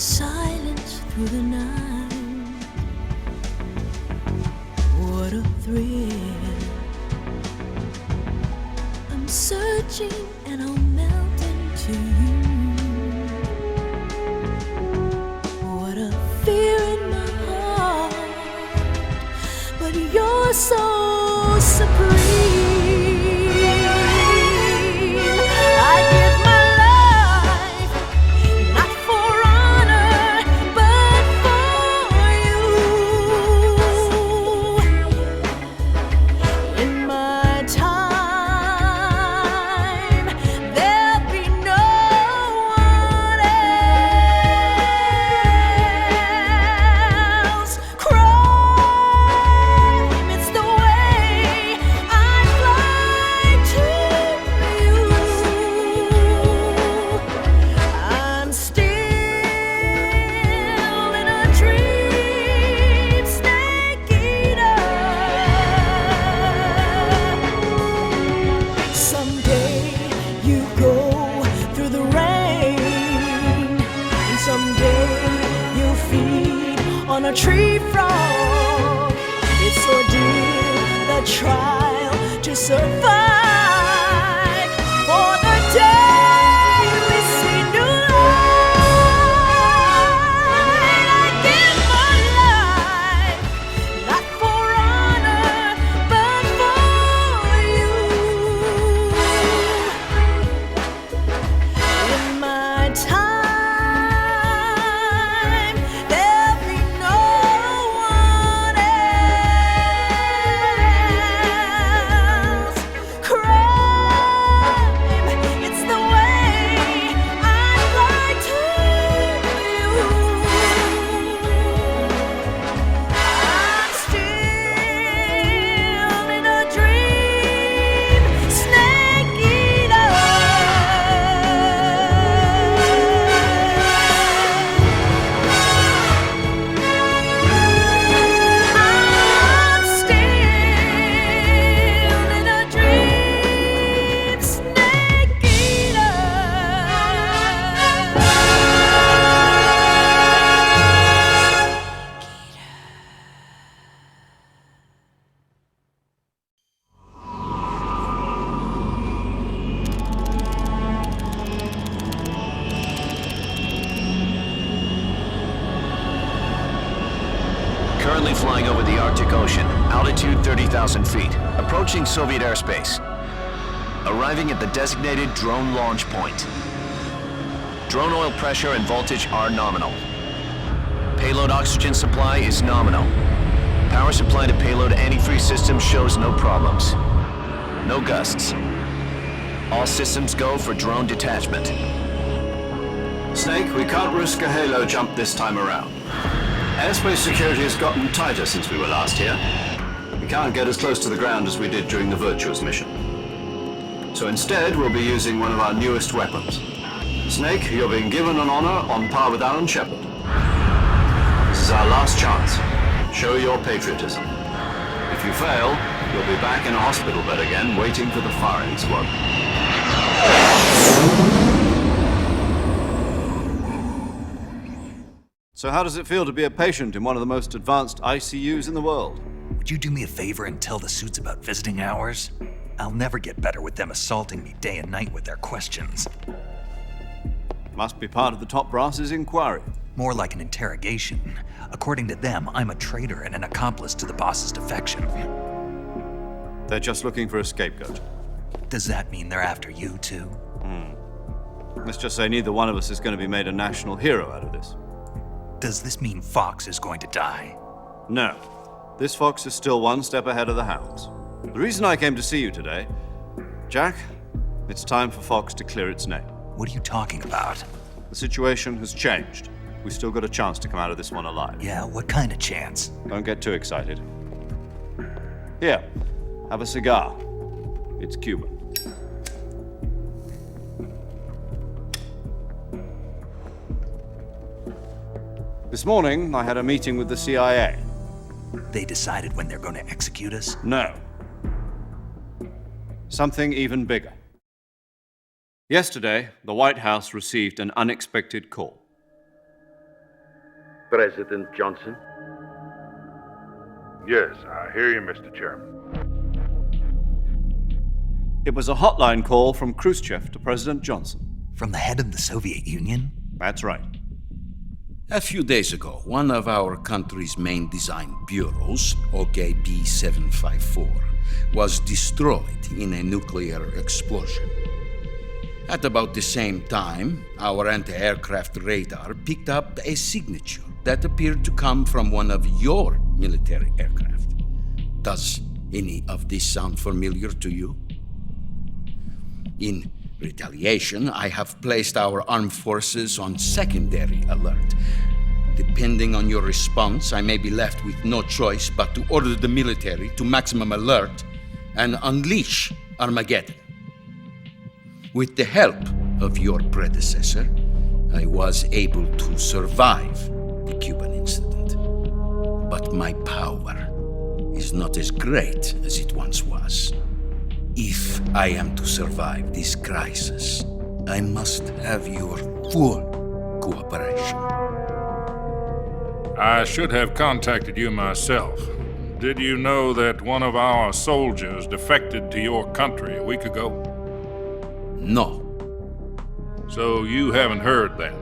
silence through the night. What a thrill. I'm searching and I'll melt into you. What a fear in my heart, but you're so supreme. On a tree frog, it's ordeal, the trial to survive. For the day we see new light, I give my life, not for honor, but for you. In my time, currently flying over the Arctic Ocean, altitude 30,000 feet, approaching Soviet airspace. Arriving at the designated drone launch point. Drone oil pressure and voltage are nominal. Payload oxygen supply is nominal. Power supply to payload antifreeze system shows no problems. No gusts. All systems go for drone detachment. Snake, we can't risk a halo jump this time around. Airspace security has gotten tighter since we were last here. We can't get as close to the ground as we did during the Virtuous mission. So instead, we'll be using one of our newest weapons. Snake, you're being given an honor on par with Alan Shepard. This is our last chance. Show your patriotism. If you fail, you'll be back in a hospital bed again, waiting for the firing squad. So how does it feel to be a patient in one of the most advanced ICUs in the world? Would you do me a favor and tell the suits about visiting hours? I'll never get better with them assaulting me day and night with their questions. Must be part of the top brass's inquiry. More like an interrogation. According to them, I'm a traitor and an accomplice to the boss's defection. They're just looking for a scapegoat. Does that mean they're after you too? Let's just say neither one of us is going to be made a national hero out of this. Does this mean Fox is going to die? No. This fox is still one step ahead of the hounds. The reason I came to see you today, Jack, it's time for Fox to clear its name. What are you talking about? The situation has changed. We've still got a chance to come out of this one alive. Yeah, what kind of chance? Don't get too excited. Here, have a cigar. It's Cuban. This morning, I had a meeting with the CIA. They decided when they're going to execute us? No. Something even bigger. Yesterday, the White House received an unexpected call. President Johnson? Yes, I hear you, Mr. Chairman. It was a hotline call from Khrushchev to President Johnson. From the head of the Soviet Union? That's right. A few days ago, one of our country's main design bureaus, OKB 754, was destroyed in a nuclear explosion. At about the same time, our anti-aircraft radar picked up a signature that appeared to come from one of your military aircraft. Does any of this sound familiar to you? In retaliation, I have placed our armed forces on secondary alert. Depending on your response, I may be left with no choice but to order the military to maximum alert and unleash Armageddon. With the help of your predecessor, I was able to survive the Cuban incident. But my power is not as great as it once was. If I am to survive this crisis, I must have your full cooperation. I should have contacted you myself. Did you know that one of our soldiers defected to your country a week ago? No. So you haven't heard then.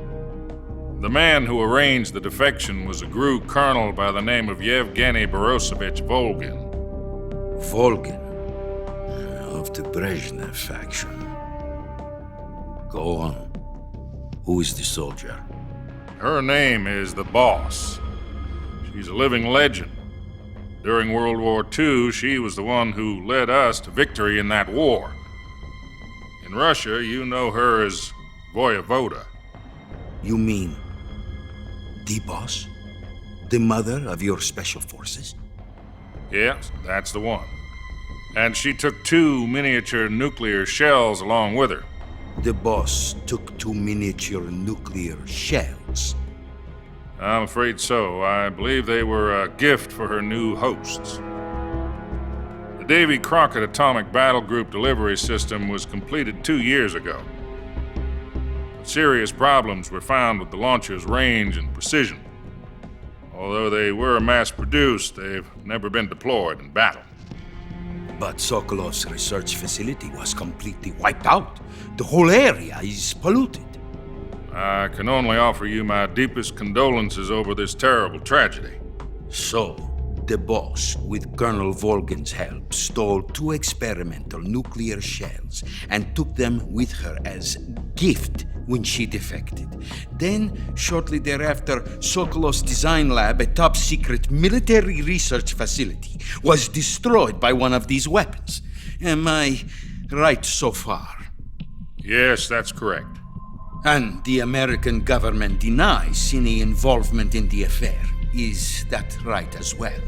The man who arranged the defection was a GRU colonel by the name of Yevgeny Borisovich Volgin. Volgin, of the Brezhnev faction. Go on. Who is the soldier? Her name is the Boss. She's a living legend. During World War II, she was the one who led us to victory in that war. In Russia, you know her as Voyevoda. You mean the boss? The mother of your special forces? Yes, that's the one. And she took 2 miniature nuclear shells along with her. The boss took 2 miniature nuclear shells. I'm afraid so. I believe they were a gift for her new hosts. The Davy Crockett Atomic Battle Group delivery system was completed 2 years ago. Serious problems were found with the launcher's range and precision. Although they were mass-produced, they've never been deployed in battle. But Sokolov's research facility was completely wiped out. The whole area is polluted. I can only offer you my deepest condolences over this terrible tragedy. So, the boss, with Colonel Volgin's help, stole 2 experimental nuclear shells and took them with her as gift when she defected. Then, shortly thereafter, Sokolov's design lab, a top-secret military research facility, was destroyed by one of these weapons. Am I right so far? Yes, that's correct. And the American government denies any involvement in the affair. Is that right as well?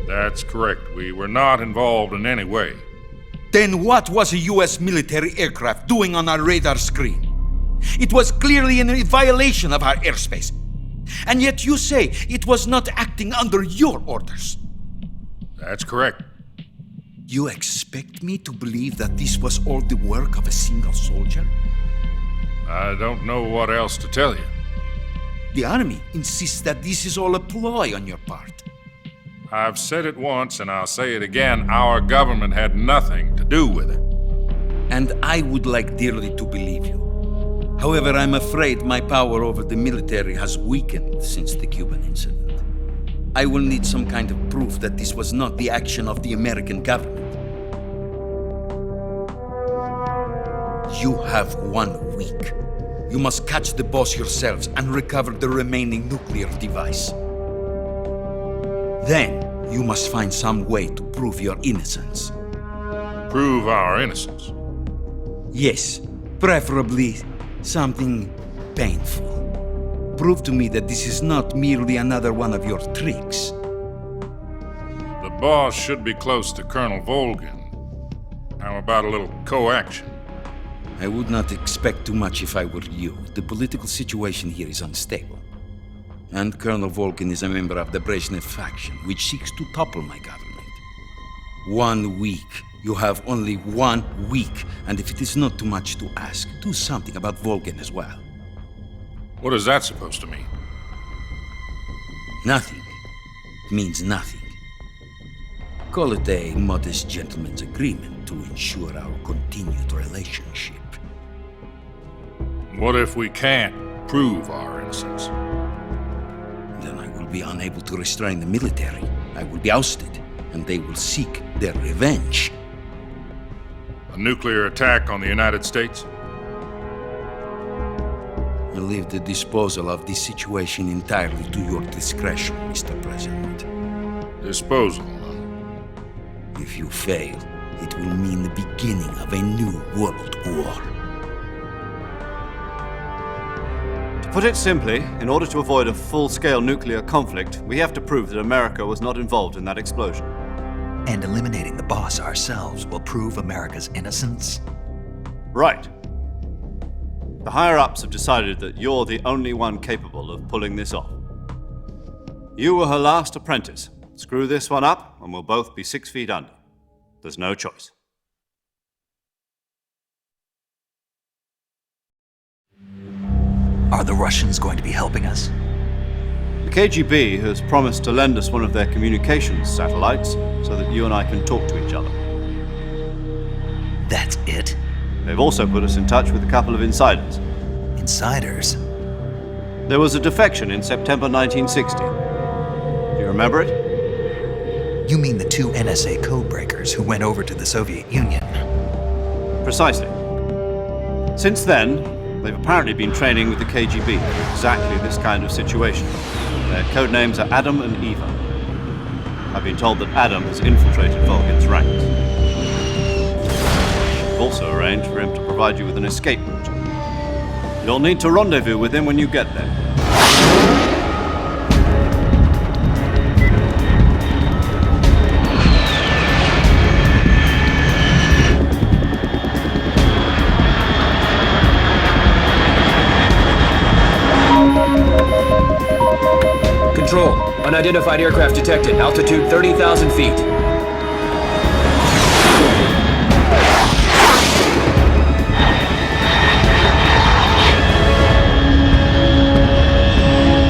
That's correct. We were not involved in any way. Then what was a U.S. military aircraft doing on our radar screen? It was clearly in a violation of our airspace. And yet you say it was not acting under your orders. That's correct. You expect me to believe that this was all the work of a single soldier? I don't know what else to tell you. The army insists that this is all a ploy on your part. I've said it once and I'll say it again. Our government had nothing to do with it. And I would like dearly to believe you. However, I'm afraid my power over the military has weakened since the Cuban incident. I will need some kind of proof that this was not the action of the American government. You have 1 week. You must catch the boss yourselves and recover the remaining nuclear device. Then, you must find some way to prove your innocence. Prove our innocence? Yes, preferably something painful. Prove to me that this is not merely another one of your tricks. The boss should be close to Colonel Volgin. How about a little coaction? I would not expect too much if I were you. The political situation here is unstable. And Colonel Volgin is a member of the Brezhnev faction, which seeks to topple my government. 1 week. You have only 1 week, and if it is not too much to ask, do something about Volgin as well. What is that supposed to mean? Nothing means nothing. Call it a modest gentleman's agreement to ensure our continued relationship. What if we can't prove our innocence? Then I will be unable to restrain the military. I will be ousted, and they will seek their revenge. A nuclear attack on the United States? I leave the disposal of this situation entirely to your discretion, Mr. President. Disposal, huh? If you fail, it will mean the beginning of a new world war. To put it simply, in order to avoid a full-scale nuclear conflict, we have to prove that America was not involved in that explosion. And eliminating the boss ourselves will prove America's innocence? Right. The higher-ups have decided that you're the only one capable of pulling this off. You were her last apprentice. Screw this one up, and we'll both be 6 feet under. There's no choice. Are the Russians going to be helping us? The KGB has promised to lend us one of their communications satellites so that you and I can talk to each other. That's it? They've also put us in touch with a couple of insiders. Insiders? There was a defection in September 1960. Do you remember it? You mean the 2 NSA codebreakers who went over to the Soviet Union? Precisely. Since then, they've apparently been training with the KGB for exactly this kind of situation. Their code names are Adam and Eva. I've been told that Adam has infiltrated Volgin's ranks. We've also arranged for him to provide you with an escape route. You'll need to rendezvous with him when you get there. Control. Unidentified aircraft detected. Altitude 30,000 feet.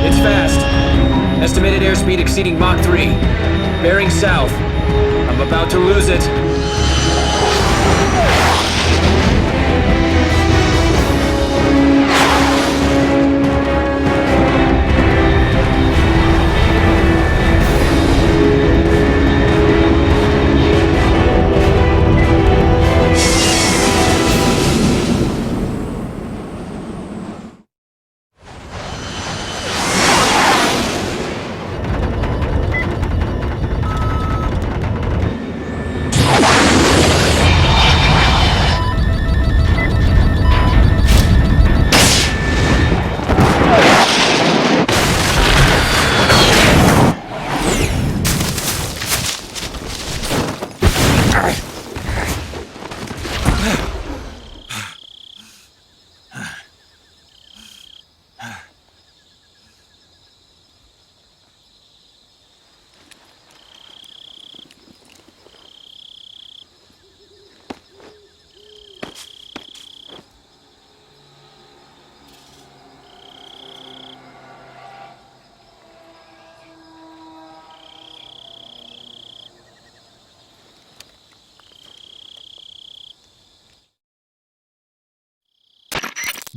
It's fast. Estimated airspeed exceeding Mach 3. Bearing south. I'm about to lose it.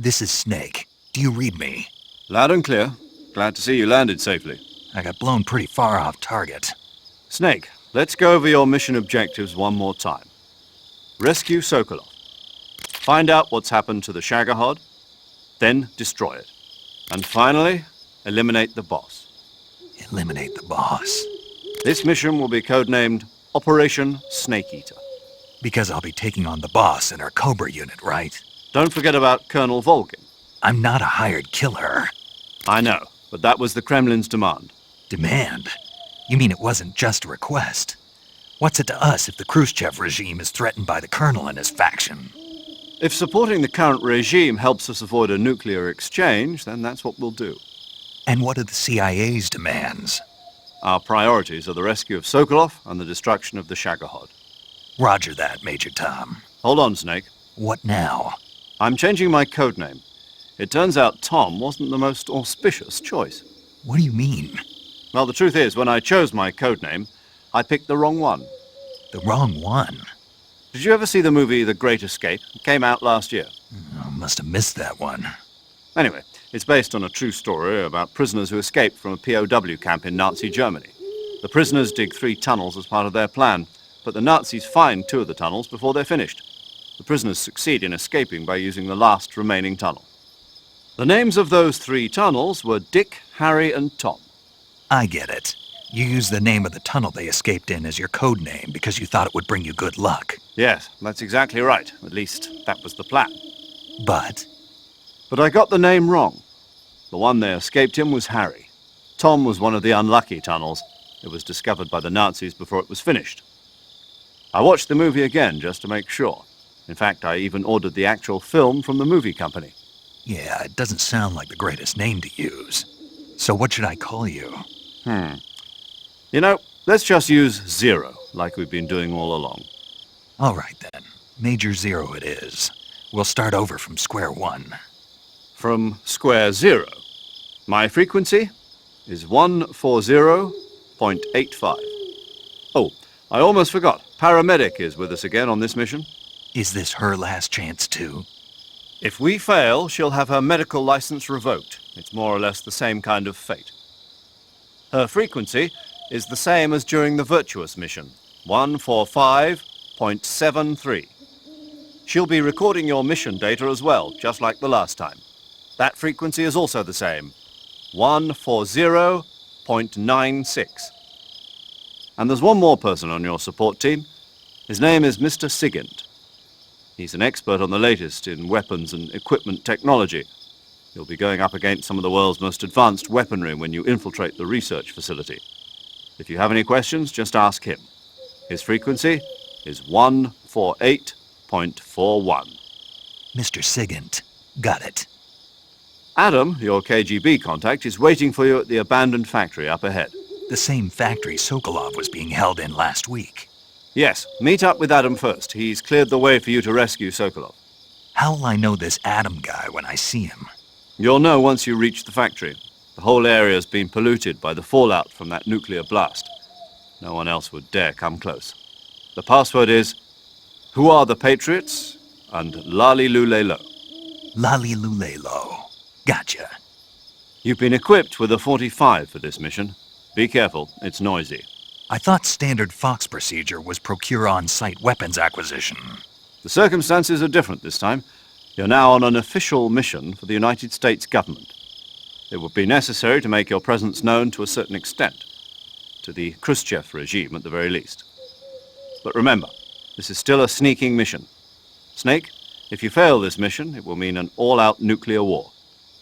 This is Snake. Do you read me? Loud and clear. Glad to see you landed safely. I got blown pretty far off target. Snake, let's go over your mission objectives one more time. Rescue Sokolov. Find out what's happened to the Shagohod, then destroy it. And finally, eliminate the boss. Eliminate the boss. This mission will be codenamed Operation Snake Eater. Because I'll be taking on the boss in our Cobra unit, right? Don't forget about Colonel Volgin. I'm not a hired killer. I know, but that was the Kremlin's demand. Demand? You mean it wasn't just a request? What's it to us if the Khrushchev regime is threatened by the Colonel and his faction? If supporting the current regime helps us avoid a nuclear exchange, then that's what we'll do. And what are the CIA's demands? Our priorities are the rescue of Sokolov and the destruction of the Shagohod. Roger that, Major Tom. Hold on, Snake. What now? I'm changing my codename. It turns out Tom wasn't the most auspicious choice. What do you mean? Well, the truth is, when I chose my code name, I picked the wrong one. The wrong one? Did you ever see the movie The Great Escape? It came out last year. I must have missed that one. Anyway, it's based on a true story about prisoners who escaped from a POW camp in Nazi Germany. The prisoners dig 3 tunnels as part of their plan, but the Nazis find 2 of the tunnels before they're finished. The prisoners succeed in escaping by using the last remaining tunnel. The names of those 3 tunnels were Dick, Harry, and Tom. I get it. You used the name of the tunnel they escaped in as your code name because you thought it would bring you good luck. Yes, that's exactly right. At least, that was the plan. But But I got the name wrong. The one they escaped in was Harry. Tom was one of the unlucky tunnels. It was discovered by the Nazis before it was finished. I watched the movie again just to make sure. In fact, I even ordered the actual film from the movie company. yeah, it doesn't sound like the greatest name to use. So what should I call you? You know, let's just use Zero, like we've been doing all along. All right then. Major Zero it is. We'll start over from square one. From square 0. My frequency is 140.85. Oh, I almost forgot. Paramedic is with us again on this mission. Is this her last chance too? If we fail, she'll have her medical license revoked. It's more or less the same kind of fate. Her frequency is the same as during the Virtuous mission, 145.73. She'll be recording your mission data as well, just like the last time. That frequency is also the same, 140.96. And there's one more person on your support team. His name is Mr. Sigint. He's an expert on the latest in weapons and equipment technology. You'll be going up against some of the world's most advanced weaponry when you infiltrate the research facility. If you have any questions, just ask him. His frequency is 148.41. Mr. Sigint. Got it. Adam, your KGB contact, is waiting for you at the abandoned factory up ahead. The same factory Sokolov was being held in last week. Yes, meet up with Adam first. He's cleared the way for you to rescue Sokolov. How'll I know this Adam guy when I see him? You'll know once you reach the factory. The whole area's been polluted by the fallout from that nuclear blast. No one else would dare come close. The password is, "Who are the Patriots?" and "Lali Lulelo." Lali Lulelo. Gotcha. You've been equipped with a 45 for this mission. Be careful, it's noisy. I thought standard Fox procedure was procure on-site weapons acquisition. The circumstances are different this time. You're now on an official mission for the United States government. It would be necessary to make your presence known to a certain extent, to the Khrushchev regime at the very least. But remember, this is still a sneaking mission. Snake, if you fail this mission, it will mean an all-out nuclear war.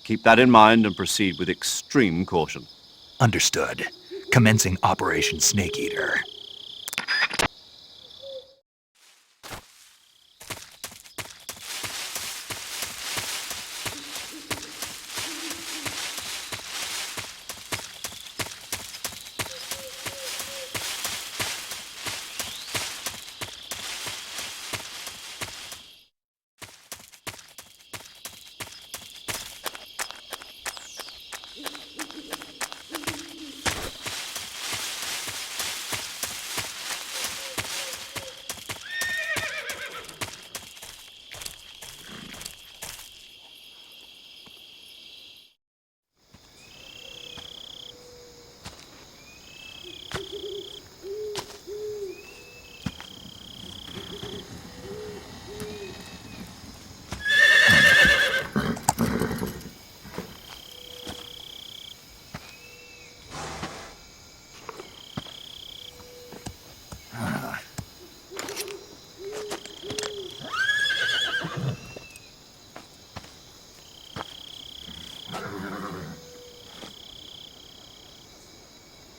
Keep that in mind and proceed with extreme caution. Understood. Commencing Operation Snake Eater.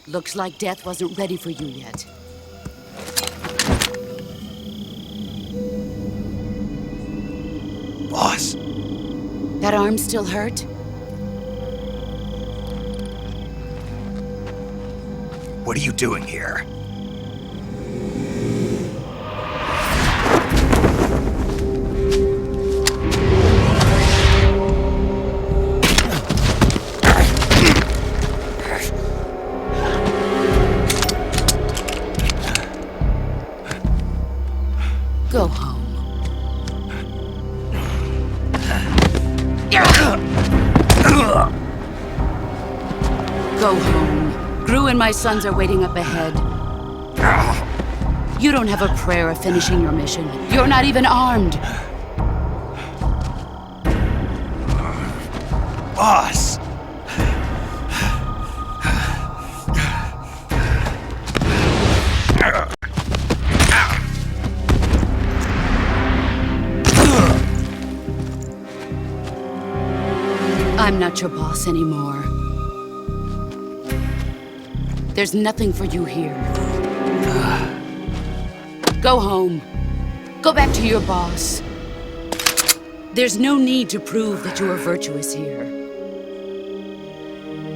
Looks like death wasn't ready for you yet. Boss, That arm still hurt? what are you doing here? Go home. Go home. Gru and my sons are waiting up ahead. You don't have a prayer of finishing your mission. You're not even armed. Boss! I'm not your boss anymore. There's nothing for you here. Go home. Go back to your boss. There's no need to prove that you are virtuous here.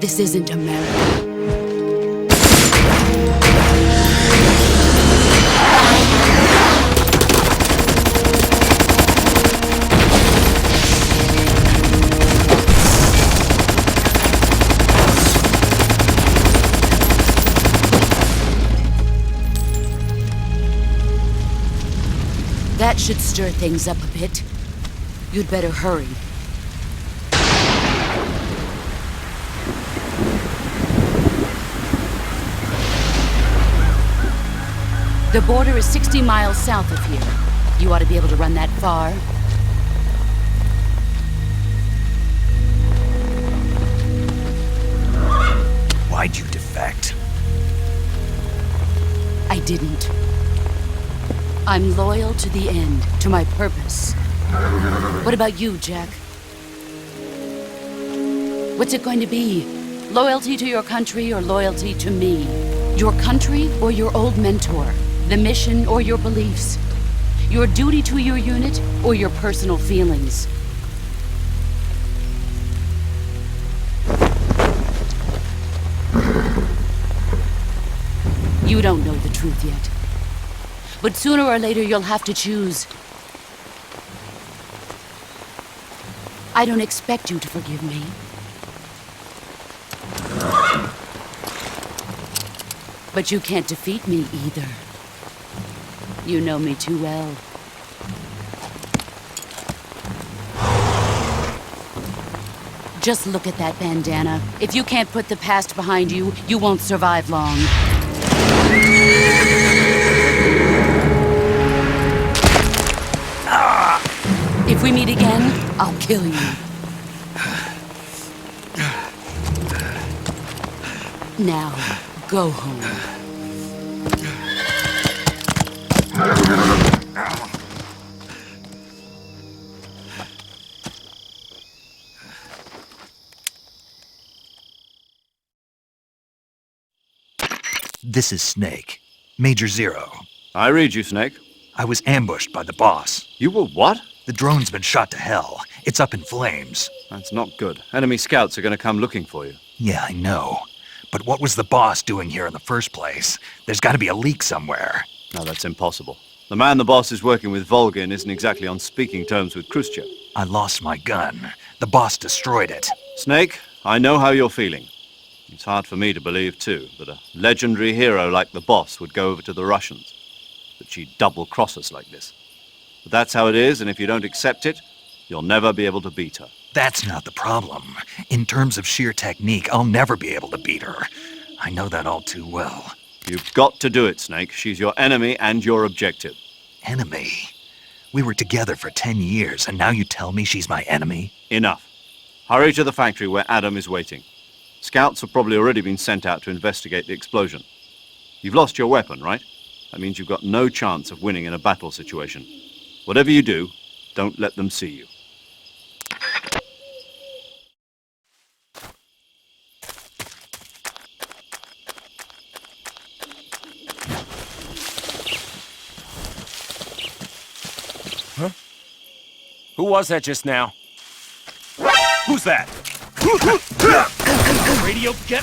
This isn't America. That should stir things up a bit. You'd better hurry. The border is 60 miles south of here. You ought to be able to run that far. Why'd you defect? I didn't. I'm loyal to the end, to my purpose. What about you, Jack? What's it going to be? Loyalty to your country or loyalty to me? Your country or your old mentor? The mission or your beliefs? Your duty to your unit or your personal feelings? You don't know the truth yet. But sooner or later, you'll have to choose. I don't expect you to forgive me. But you can't defeat me either. You know me too well. Just look at that bandana. If you can't put the past behind you, you won't survive long. If we meet again, I'll kill you. Now, go home. This is Snake. Major Zero. I read you, Snake. I was ambushed by the boss. You were what? The drone's been shot to hell. It's up in flames. That's not good. Enemy scouts are going to come looking for you. Yeah, I know. But what was the boss doing here in the first place? There's got to be a leak somewhere. No, that's impossible. The man the boss is working with, Volgin, isn't exactly on speaking terms with Khrushchev. I lost my gun. The boss destroyed it. Snake, I know how you're feeling. It's hard for me to believe, too, that a legendary hero like the boss would go over to the Russians. That she'd double-cross us like this. But that's how it is, and if you don't accept it, you'll never be able to beat her. That's not the problem. In terms of sheer technique, I'll never be able to beat her. I know that all too well. You've got to do it, Snake. She's your enemy and your objective. Enemy? We were together for 10 years, and now you tell me she's my enemy? Enough. Hurry to the factory where Adam is waiting. Scouts have probably already been sent out to investigate the explosion. You've lost your weapon, right? That means you've got no chance of winning in a battle situation. Whatever you do, don't let them see you. Huh? Who was that just now? Who's that? Radio, get...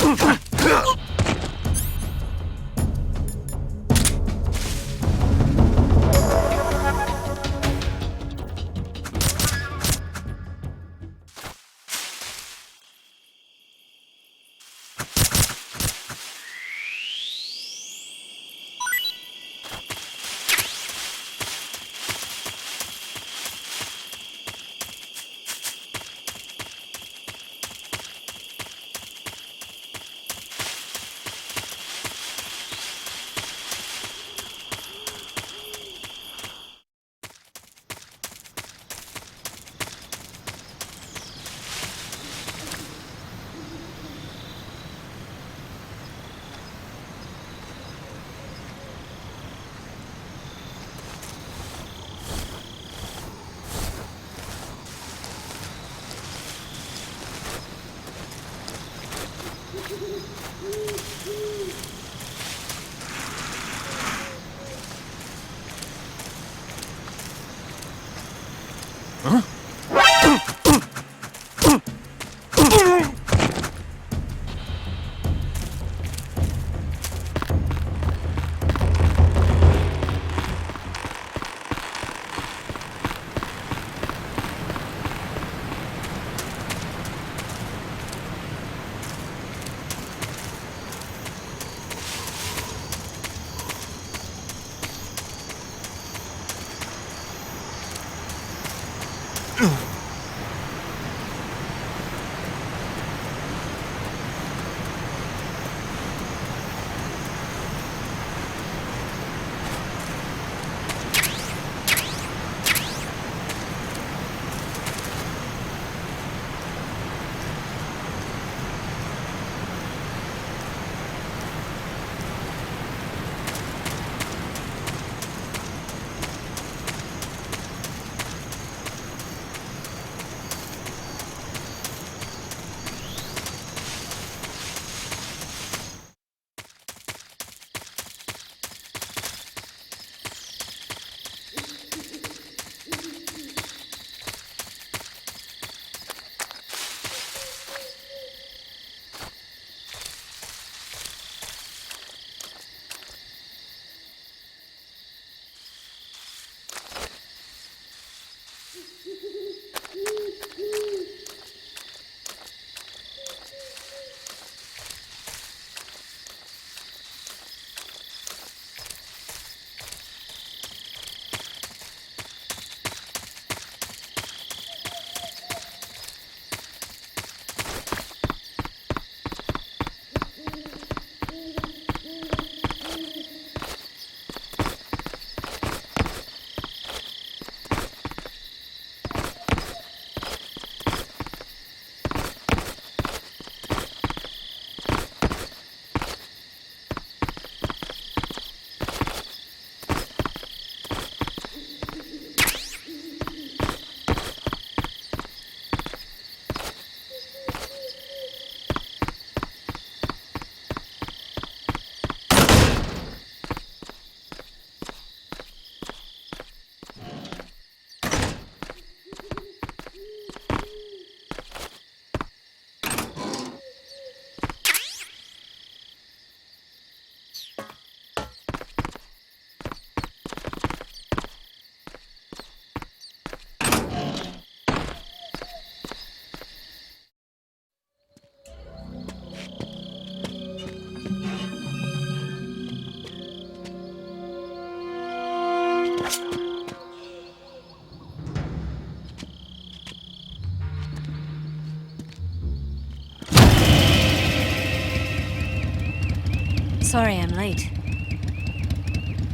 Sorry I'm late.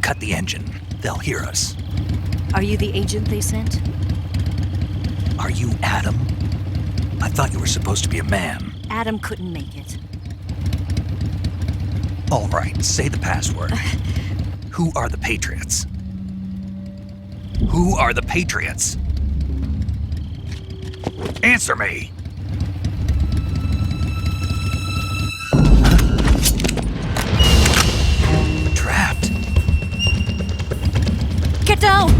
Cut the engine. They'll hear us. Are you the agent they sent? Are you Adam? I thought you were supposed to be a man. Adam couldn't make it. All right, say the password. Who are the Patriots? Who are the Patriots? Answer me! Trapped. Get down!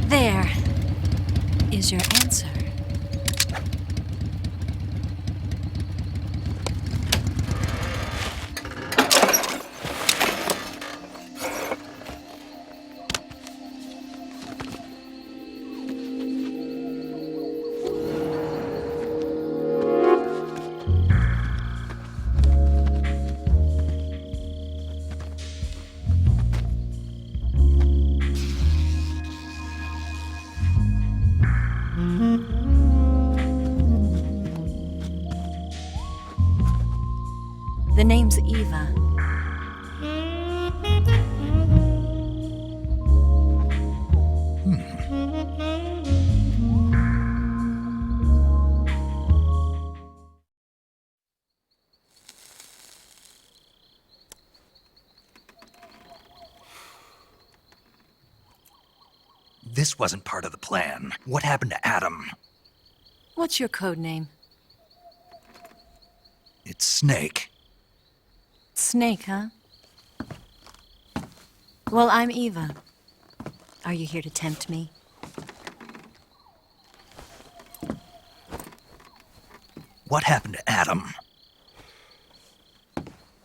There is your answer. The name's Eva. This wasn't part of the plan. What happened to Adam? What's your code name? It's Snake. Snake, huh? Well, I'm Eva. Are you here to tempt me? What happened to Adam?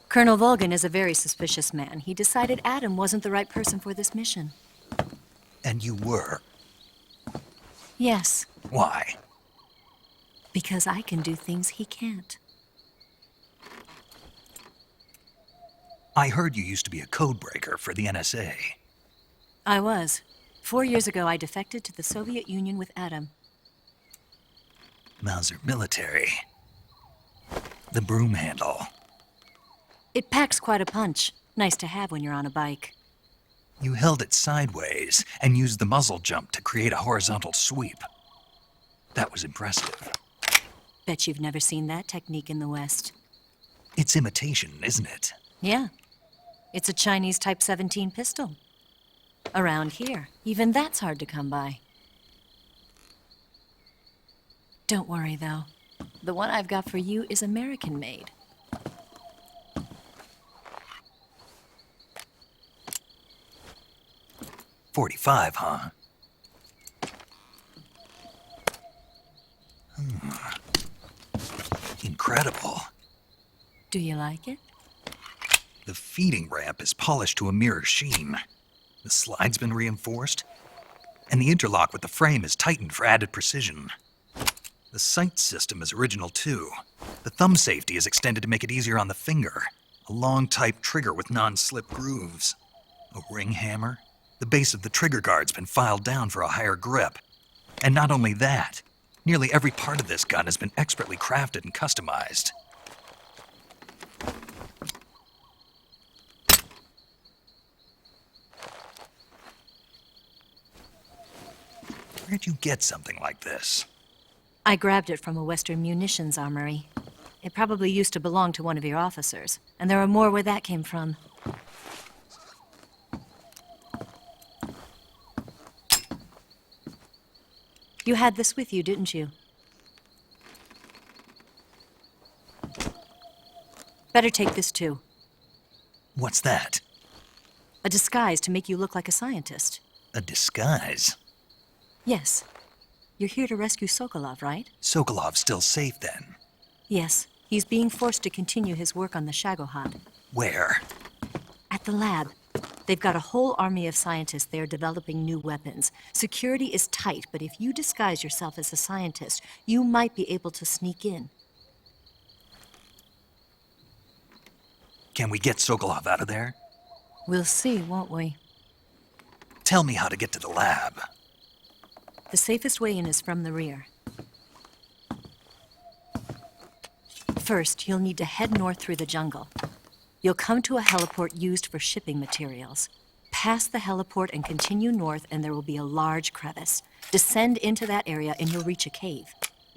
Colonel Volgin is a very suspicious man. He decided Adam wasn't the right person for this mission. And you were. Yes, Why? because I can do things he can't. I heard you used to be a codebreaker for the NSA. I was. 4 years ago, I defected to the Soviet Union with Adam. Mauser military. The broom handle. It packs quite a punch. Nice to have when you're on a bike. You held it sideways and used the muzzle jump to create a horizontal sweep. That was impressive. Bet you've never seen that technique in the West. It's imitation, isn't it? Yeah. It's a Chinese Type 17 pistol. Around here, even that's hard to come by. Don't worry, though. The one I've got for you is American-made. .45, huh? Incredible. Do you like it? The feeding ramp is polished to a mirror sheen. The slide's been reinforced, and the interlock with the frame is tightened for added precision. The sight system is original too. The thumb safety is extended to make it easier on the finger. A long type trigger with non-slip grooves. A ring hammer. The base of the trigger guard's been filed down for a higher grip. And not only that, nearly every part of this gun has been expertly crafted and customized. Where'd you get something like this? I grabbed it from a Western munitions armory. It probably used to belong to one of your officers, and there are more where that came from. You had this with you, didn't you? Better take this too. What's that? A disguise to make you look like a scientist. A disguise? Yes. You're here to rescue Sokolov, right? Sokolov's still safe then? Yes. He's being forced to continue his work on the Shagohod. Where? At the lab. They've got a whole army of scientists there developing new weapons. Security is tight, but if you disguise yourself as a scientist, you might be able to sneak in. Can we get Sokolov out of there? We'll see, won't we? Tell me how to get to the lab. The safest way in is from the rear. First, you'll need to head north through the jungle. You'll come to a heliport used for shipping materials. Pass the heliport and continue north, and there will be a large crevice. Descend into that area, and you'll reach a cave.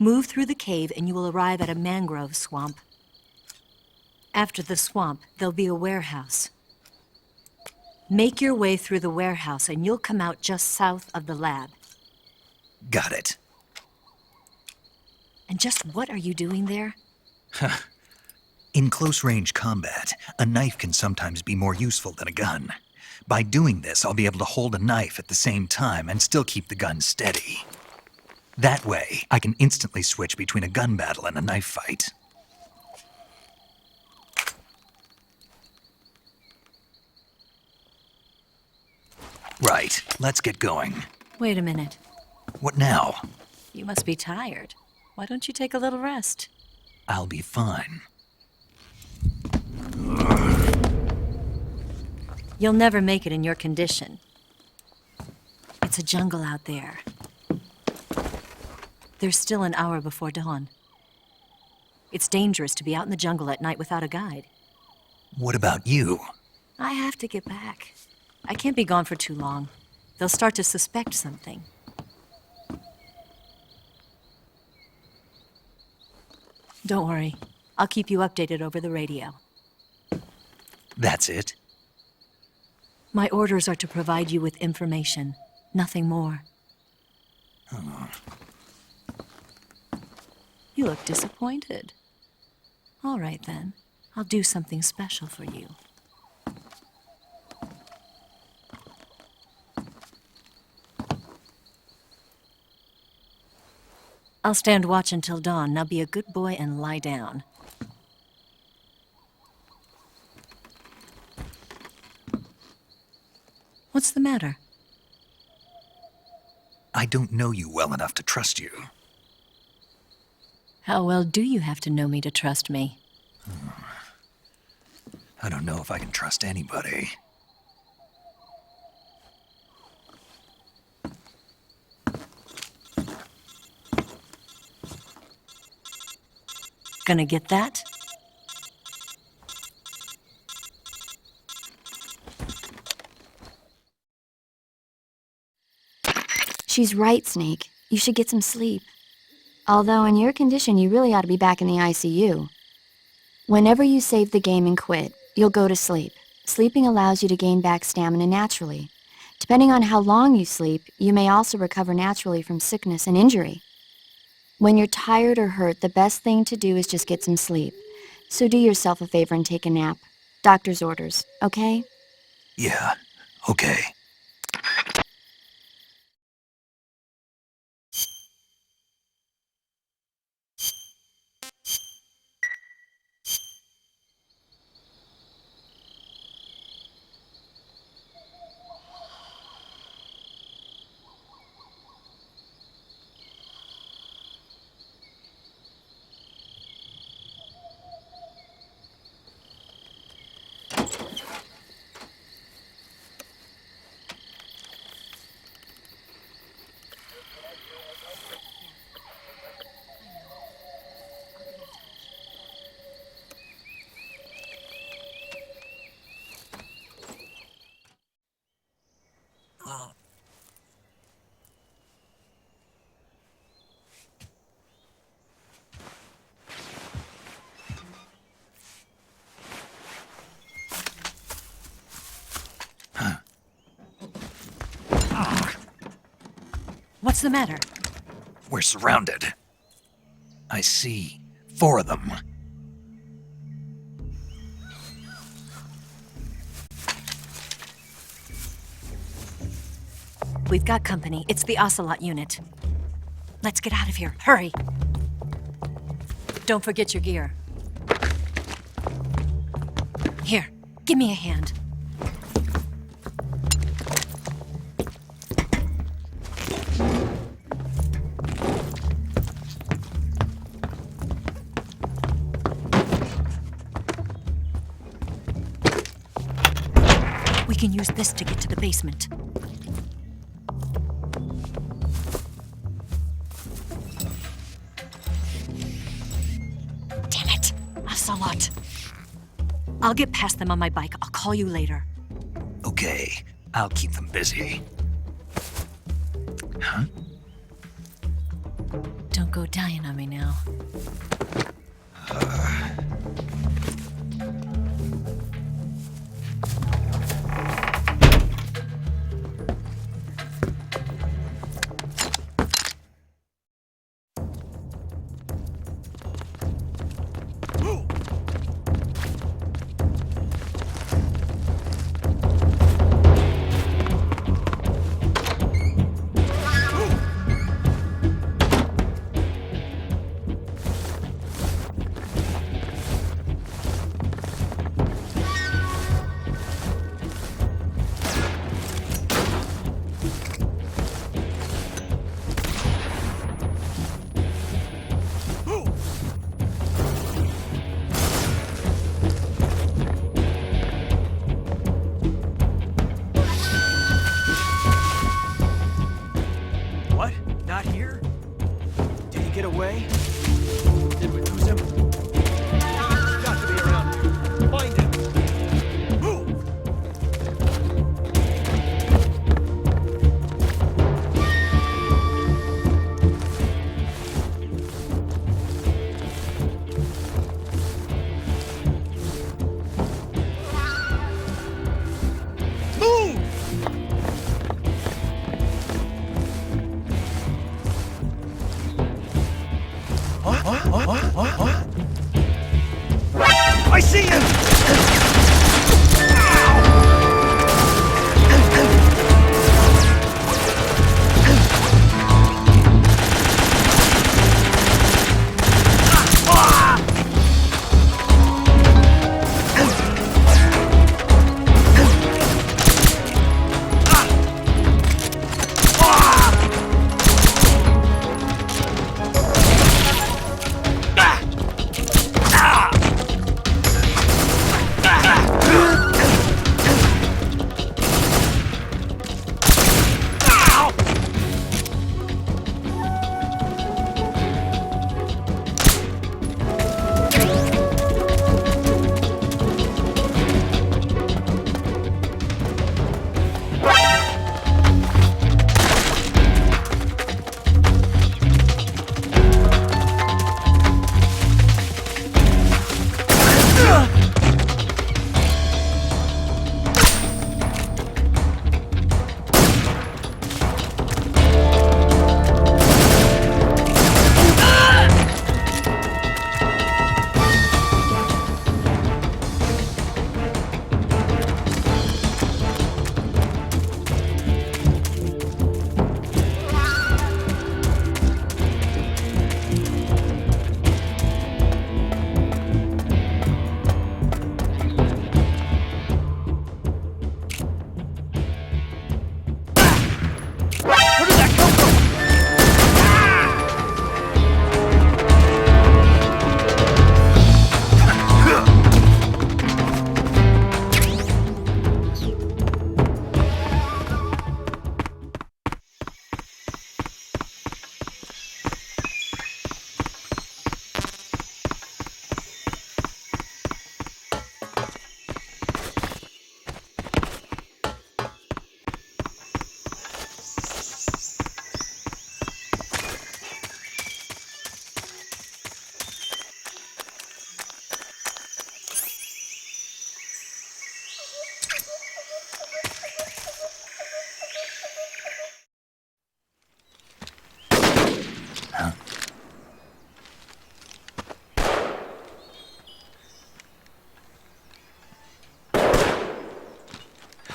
Move through the cave, and you will arrive at a mangrove swamp. After the swamp, there'll be a warehouse. Make your way through the warehouse, and you'll come out just south of the lab. Got it. And just what are you doing there? In close-range combat, a knife can sometimes be more useful than a gun. By doing this, I'll be able to hold a knife at the same time and still keep the gun steady. That way, I can instantly switch between a gun battle and a knife fight. Right, let's get going. Wait a minute. What now? You must be tired. Why don't you take a little rest? I'll be fine. You'll never make it in your condition. It's a jungle out there. There's still an hour before dawn. It's dangerous to be out in the jungle at night without a guide. What about you? I have to get back. I can't be gone for too long. They'll start to suspect something. Don't worry. I'll keep you updated over the radio. That's it? My orders are to provide you with information, nothing more. You look disappointed. All right, then. I'll do something special for you. I'll stand watch until dawn. Now be a good boy and lie down. What's the matter? I don't know you well enough to trust you. How well do you have to know me to trust me? I don't know if I can trust anybody. Gonna get that? She's right, Snake. You should get some sleep. Although in your condition, you really ought to be back in the ICU. Whenever you save the game and quit, you'll go to sleep. Sleeping allows you to gain back stamina naturally. Depending on how long you sleep, you may also recover naturally from sickness and injury. When you're tired or hurt, the best thing to do is just get some sleep. So do yourself a favor and take a nap. Doctor's orders, okay? Yeah, okay. What's the matter? We're surrounded. I see 4 of them. We've got company. It's the Ocelot unit. Let's get out of here. Hurry! Don't forget your gear. Here, give me a hand. We can use this to get to the basement. Damn it! Ocelot. I'll get past them on my bike. I'll call you later. Okay, I'll keep them busy. Huh? Don't go dying on me now. What? Not here? Did he get away? Did we lose him? He's got to be around here. Find him! Move! Move! I see him!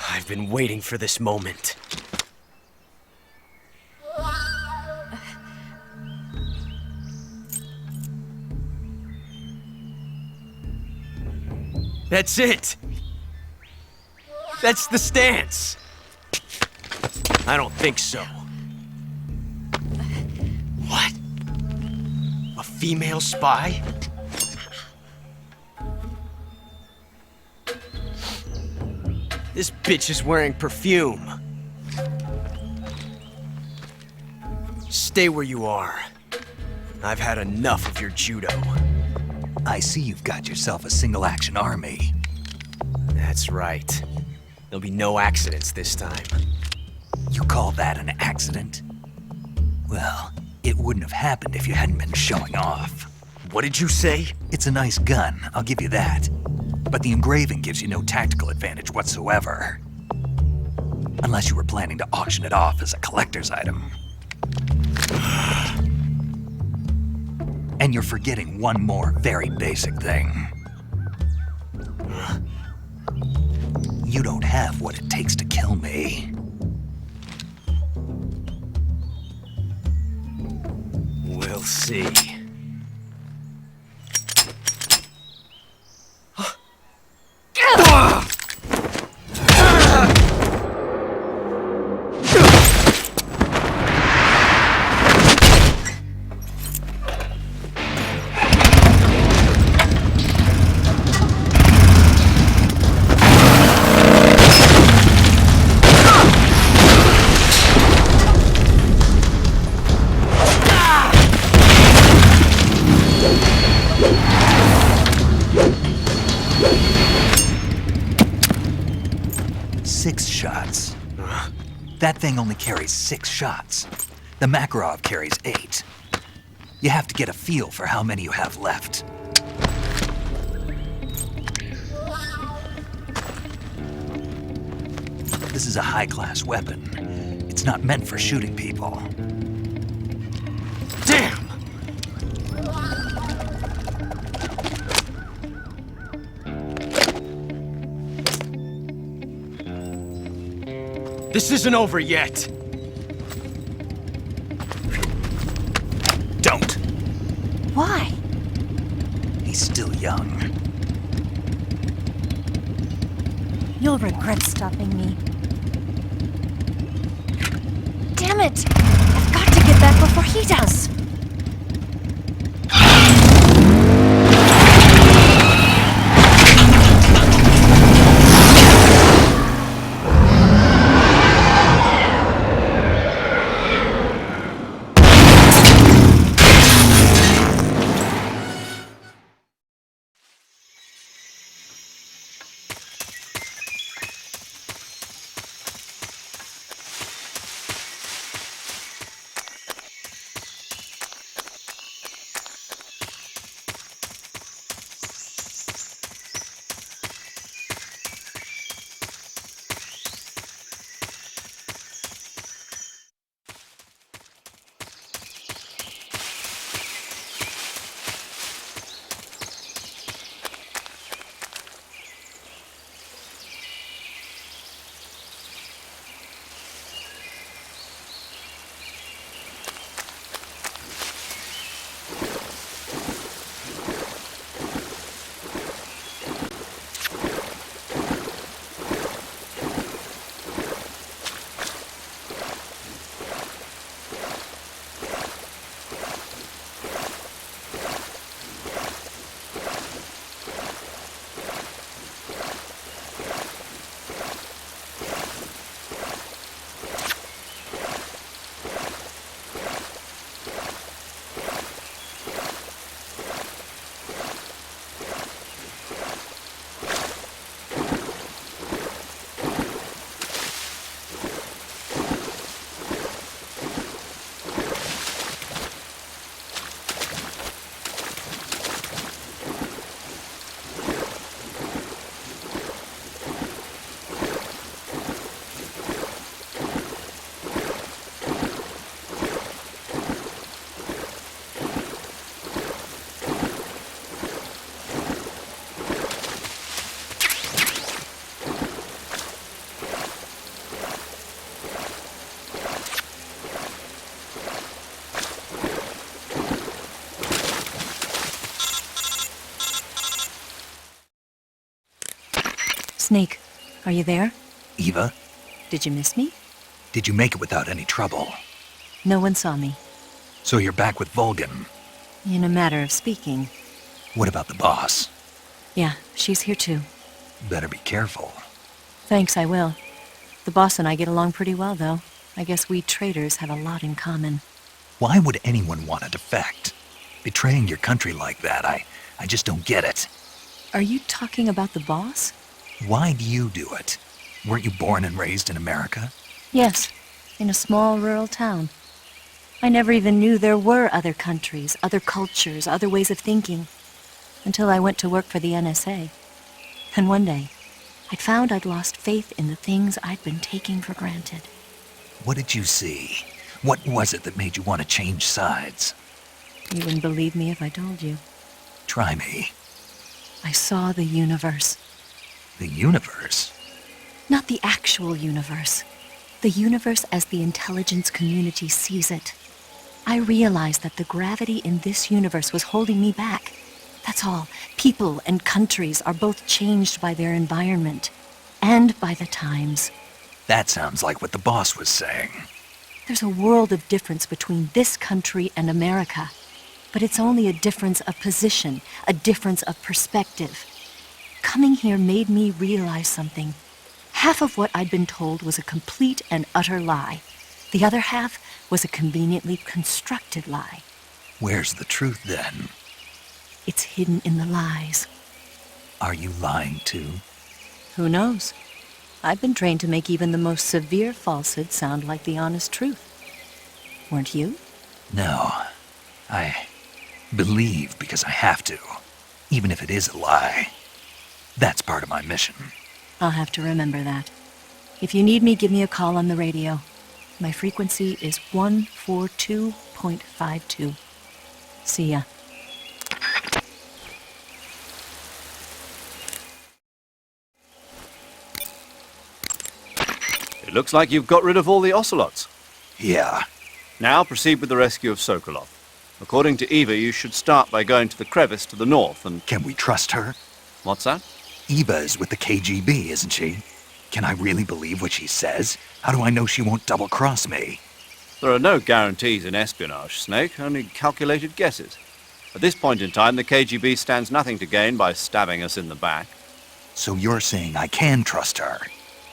I've been waiting for this moment. That's it! That's the stance! I don't think so. What? A female spy? This bitch is wearing perfume. Stay where you are. I've had enough of your judo. I see you've got yourself a single-action army. That's right. There'll be no accidents this time. You call that an accident? Well, it wouldn't have happened if you hadn't been showing off. What did you say? It's a nice gun, I'll give you that. But the engraving gives you no tactical advantage whatsoever. Unless you were planning to auction it off as a collector's item. And you're forgetting one more very basic thing. You don't have what it takes to kill me. We'll see. That thing only carries 6 shots. The Makarov carries 8. You have to get a feel for how many you have left. This is a high-class weapon. It's not meant for shooting people. Damn! This isn't over yet. Don't. Why? He's still young. You'll regret stopping me. Damn it! I've got to get back before he does! Snake, are you there? Eva, Did you miss me? did you make it without any trouble? No one saw me. So you're back with Volgin. In a matter of speaking. What about the boss? Yeah, she's here too. Better be careful. Thanks, I will. The boss and I get along pretty well, though. I guess we traders have a lot in common. Why would anyone want to defect? Betraying your country like that, I just don't get it. Are you talking about the boss? Why do you do it? Weren't you born and raised in America? Yes, in a small rural town. I never even knew there were other countries, other cultures, other ways of thinking, until I went to work for the NSA. And one day, I'd found I'd lost faith in the things I'd been taking for granted. What did you see? What was it that made you want to change sides? You wouldn't believe me if I told you. Try me. I saw the universe. The universe? Not the actual universe. The universe as the intelligence community sees it. I realized that the gravity in this universe was holding me back. That's all. People and countries are both changed by their environment and by the times. That sounds like what the boss was saying. There's a world of difference between this country and America. But it's only a difference of position, a difference of perspective. Coming here made me realize something. Half of what I'd been told was a complete and utter lie. The other half was a conveniently constructed lie. Where's the truth then? It's hidden in the lies. Are you lying too? Who knows? I've been trained to make even the most severe falsehood sound like the honest truth. Weren't you? No. I believe because I have to, even if it is a lie. That's part of my mission. I'll have to remember that. If you need me, give me a call on the radio. My frequency is 142.52. See ya. looks like you've got rid of all the ocelots. Yeah. Now proceed with the rescue of Sokolov. According to Eva, you should start by going to the crevice to the north and... Can we trust her? What's that? Eva is with the KGB, isn't she? Can I really believe what she says? How do I know she won't double-cross me? There are no guarantees in espionage, Snake, only calculated guesses. At this point in time, the KGB stands nothing to gain by stabbing us in the back. So you're saying I can trust her?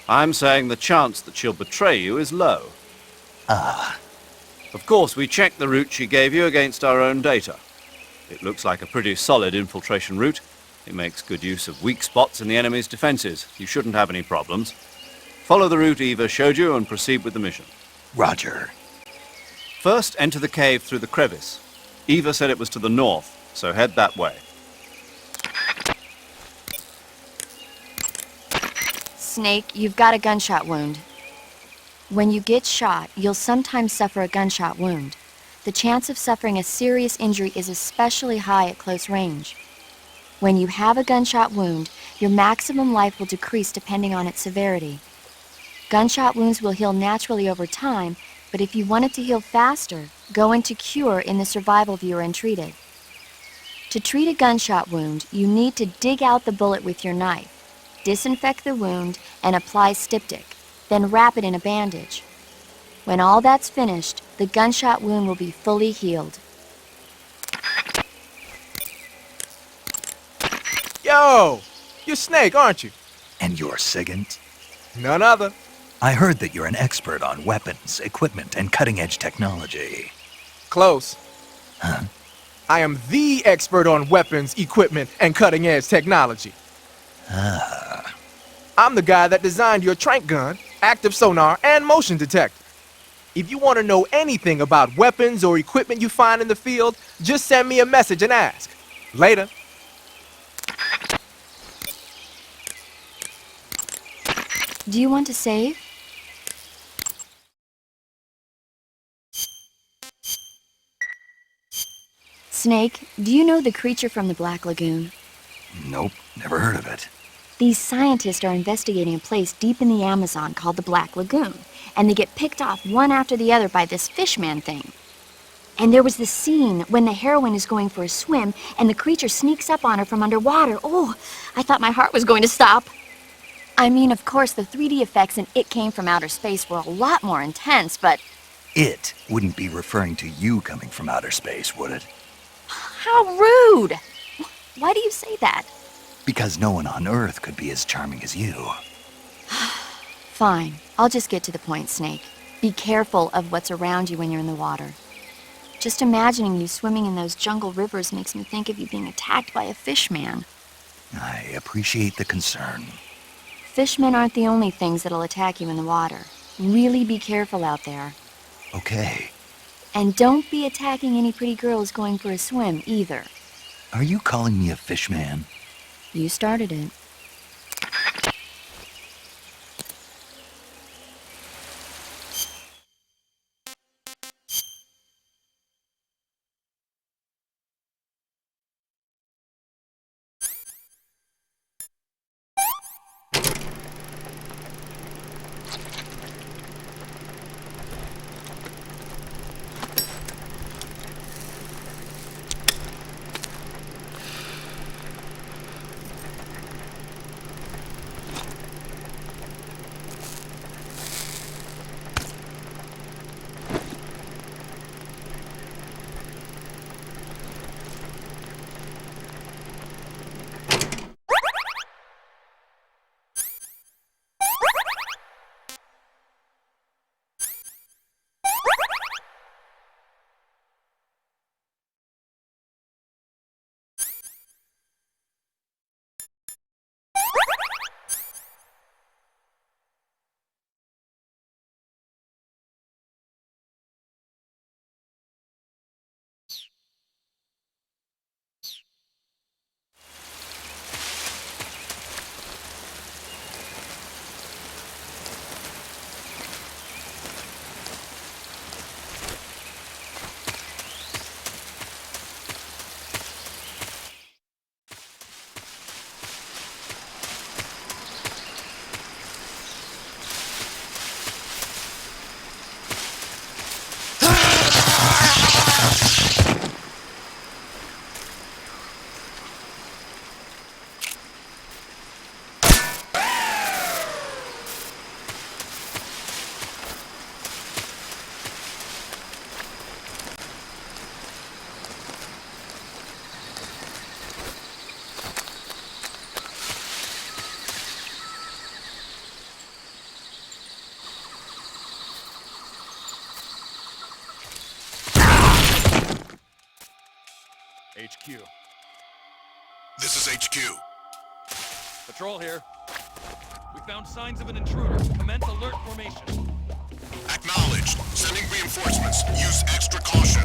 I'm saying the chance that she'll betray you is low. Ah. Of course, we checked the route she gave you against our own data. It looks like a pretty solid infiltration route. It makes good use of weak spots in the enemy's defenses. You shouldn't have any problems. Follow the route Eva showed you and proceed with the mission. Roger. First, enter the cave through the crevice. Eva said it was to the north, so head that way. Snake, you've got a gunshot wound. When you get shot, you'll sometimes suffer a gunshot wound. The chance of suffering a serious injury is especially high at close range. When you have a gunshot wound, your maximum life will decrease depending on its severity. Gunshot wounds will heal naturally over time, but if you want it to heal faster, go into Cure in the survival viewer and treat it. To treat a gunshot wound, you need to dig out the bullet with your knife, disinfect the wound, and apply styptic, then wrap it in a bandage. When all that's finished, the gunshot wound will be fully healed. Yo! You're Snake, aren't you? And you're Sigint? None other. I heard that you're an expert on weapons, equipment, and cutting-edge technology. Close. Huh? I am the expert on weapons, equipment, and cutting-edge technology. Ah. I'm the guy that designed your trank gun, active sonar, and motion detector. If you want to know anything about weapons or equipment you find in the field, just send me a message and ask. Later. Do you want to save? Snake, do you know the creature from the Black Lagoon? Nope, never heard of it. These scientists are investigating a place deep in the Amazon called the Black Lagoon, and they get picked off one after the other by this fishman thing. And there was this scene when the heroine is going for a swim, and the creature sneaks up on her from underwater. Oh, I thought my heart was going to stop. I mean, of course, the 3D effects in It Came from Outer Space were a lot more intense, but... It wouldn't be referring to you coming from outer space, would it? How rude! Why do you say that? Because no one on Earth could be as charming as you. Fine. I'll just get to the point, Snake. Be careful of what's around you when you're in the water. Just imagining you swimming in those jungle rivers makes me think of you being attacked by a fishman. I appreciate the concern. Fishmen aren't the only things that'll attack you in the water. Really be careful out there. Okay. And don't be attacking any pretty girls going for a swim, either. Are you calling me a fishman? You started it. HQ. This is HQ. Patrol here. We found signs of an intruder. Commence alert formation. Acknowledged. Sending reinforcements. Use extra caution.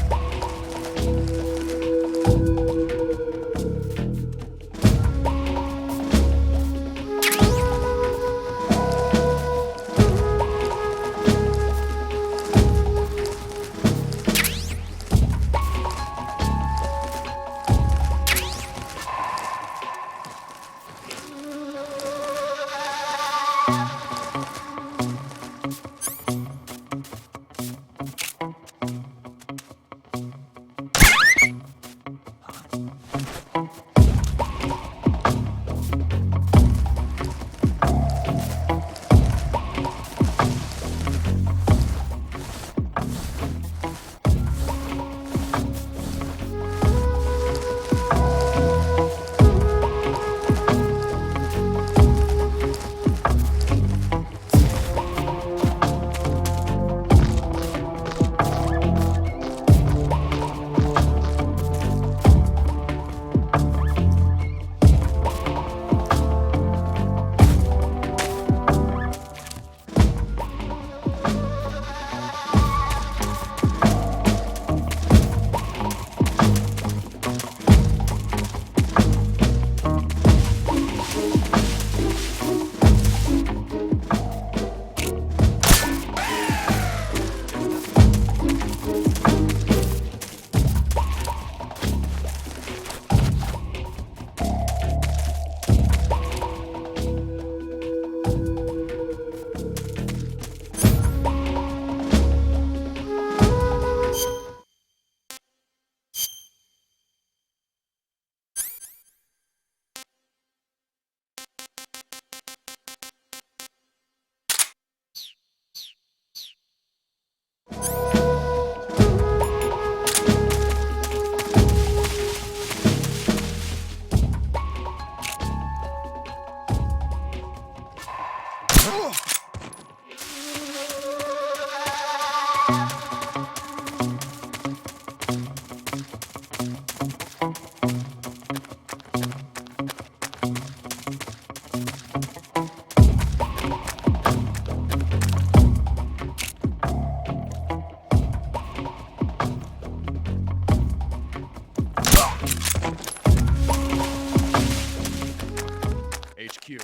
HQ.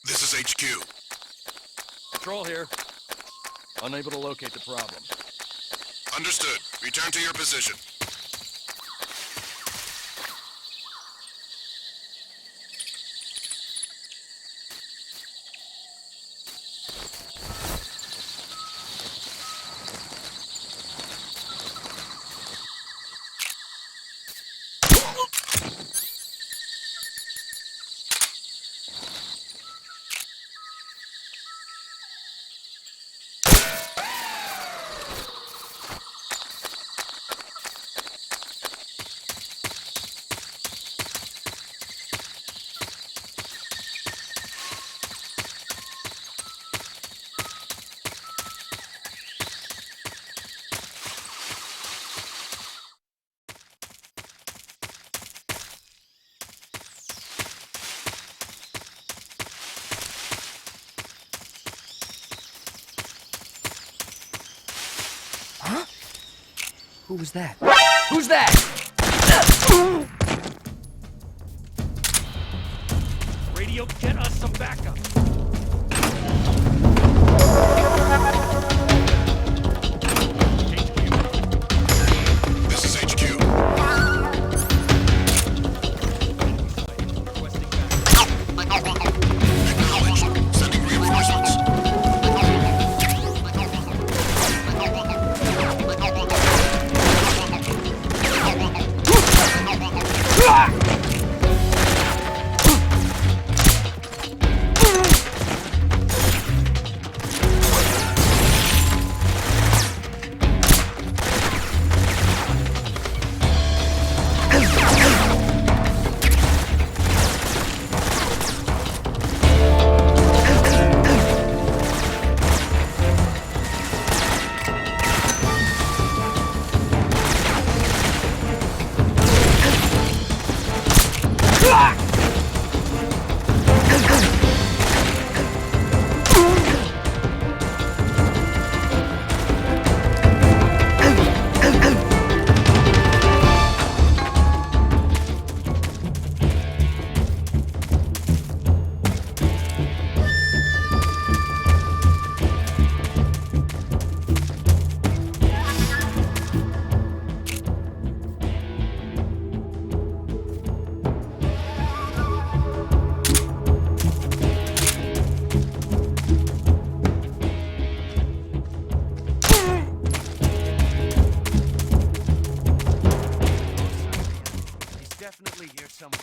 This is HQ. Patrol here. Unable to locate the problem. Understood. Return to your position. Who was that? Who's that? Radio, get us some backup. This is HQ. Acknowledged. Sending reinforcements. definitely here somewhere.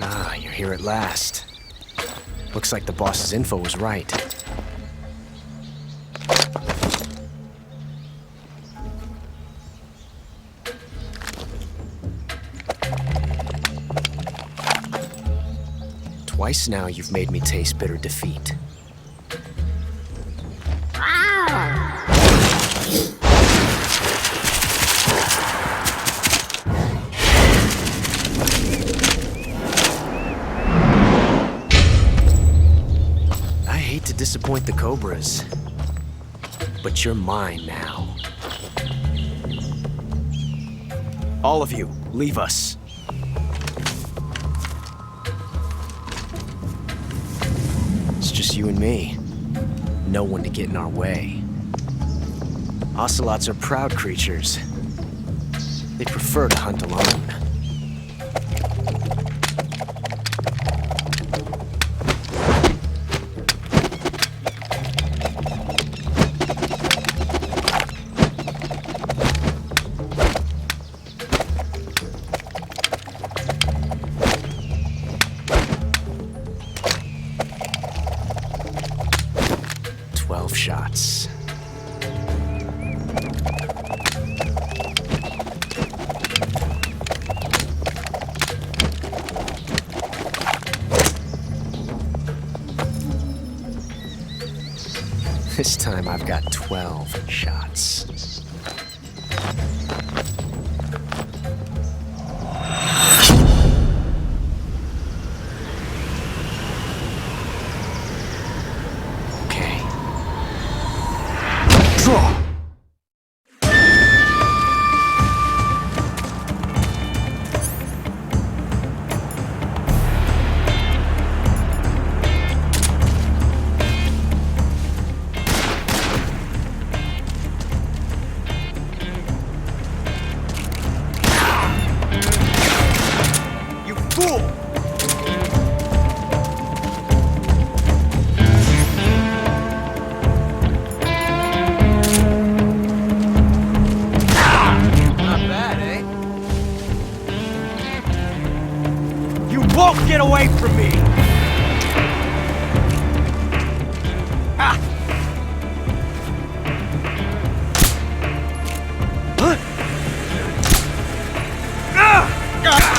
Ah, you're here at last. Looks like the boss's info was right. Twice now you've made me taste bitter defeat. To disappoint the Cobras, but you're mine now. All of you, leave us. It's just you and me. No one to get in our way. Ocelots are proud creatures. They prefer to hunt alone. Shots. This time I've got 12 shots. fool! Not bad, eh? You won't get away from me! Ah! Huh? Ah! Ah!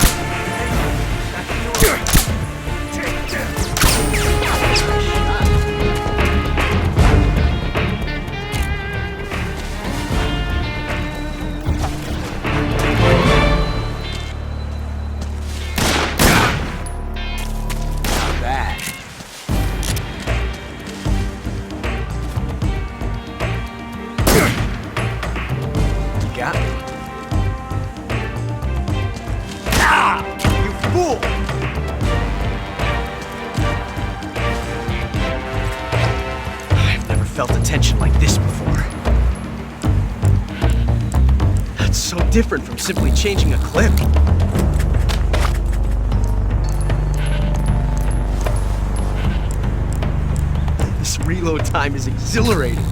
Bad. You got me. Ah! You fool! I've never felt a tension like this before. That's so different from simply changing a clip. This reload time is exhilarating.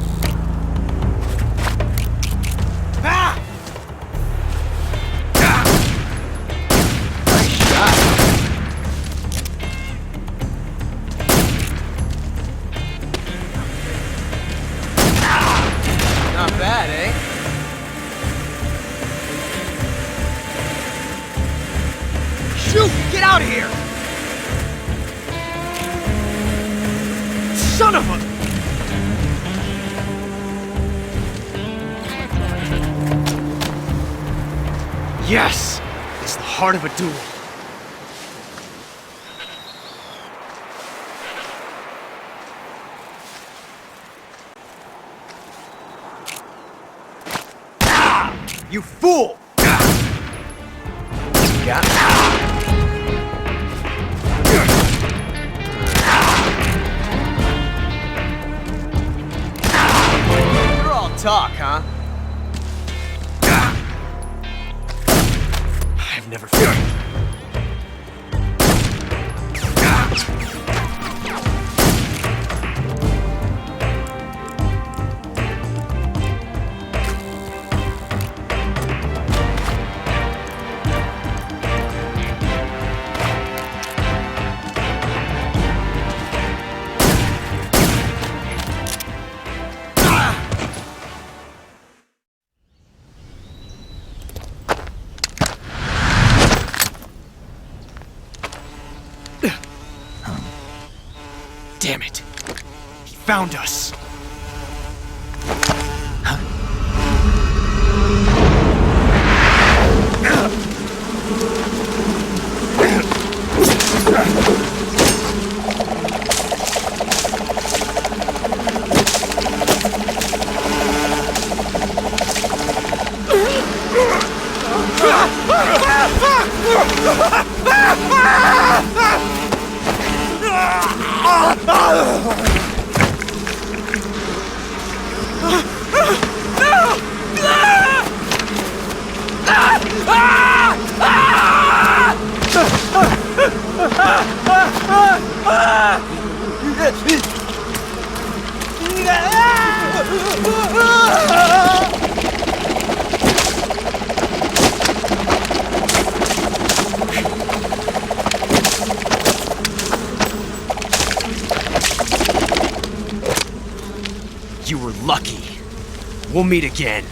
Ah! Ah! Nice shot. Not bad, eh? Shoot! Get out of here! Son of a... Yes! It's the heart of a duel. Ah! You fool! You got me. You're all talk, huh? I've never felt... Damn it! He found us! You were lucky. We'll meet again.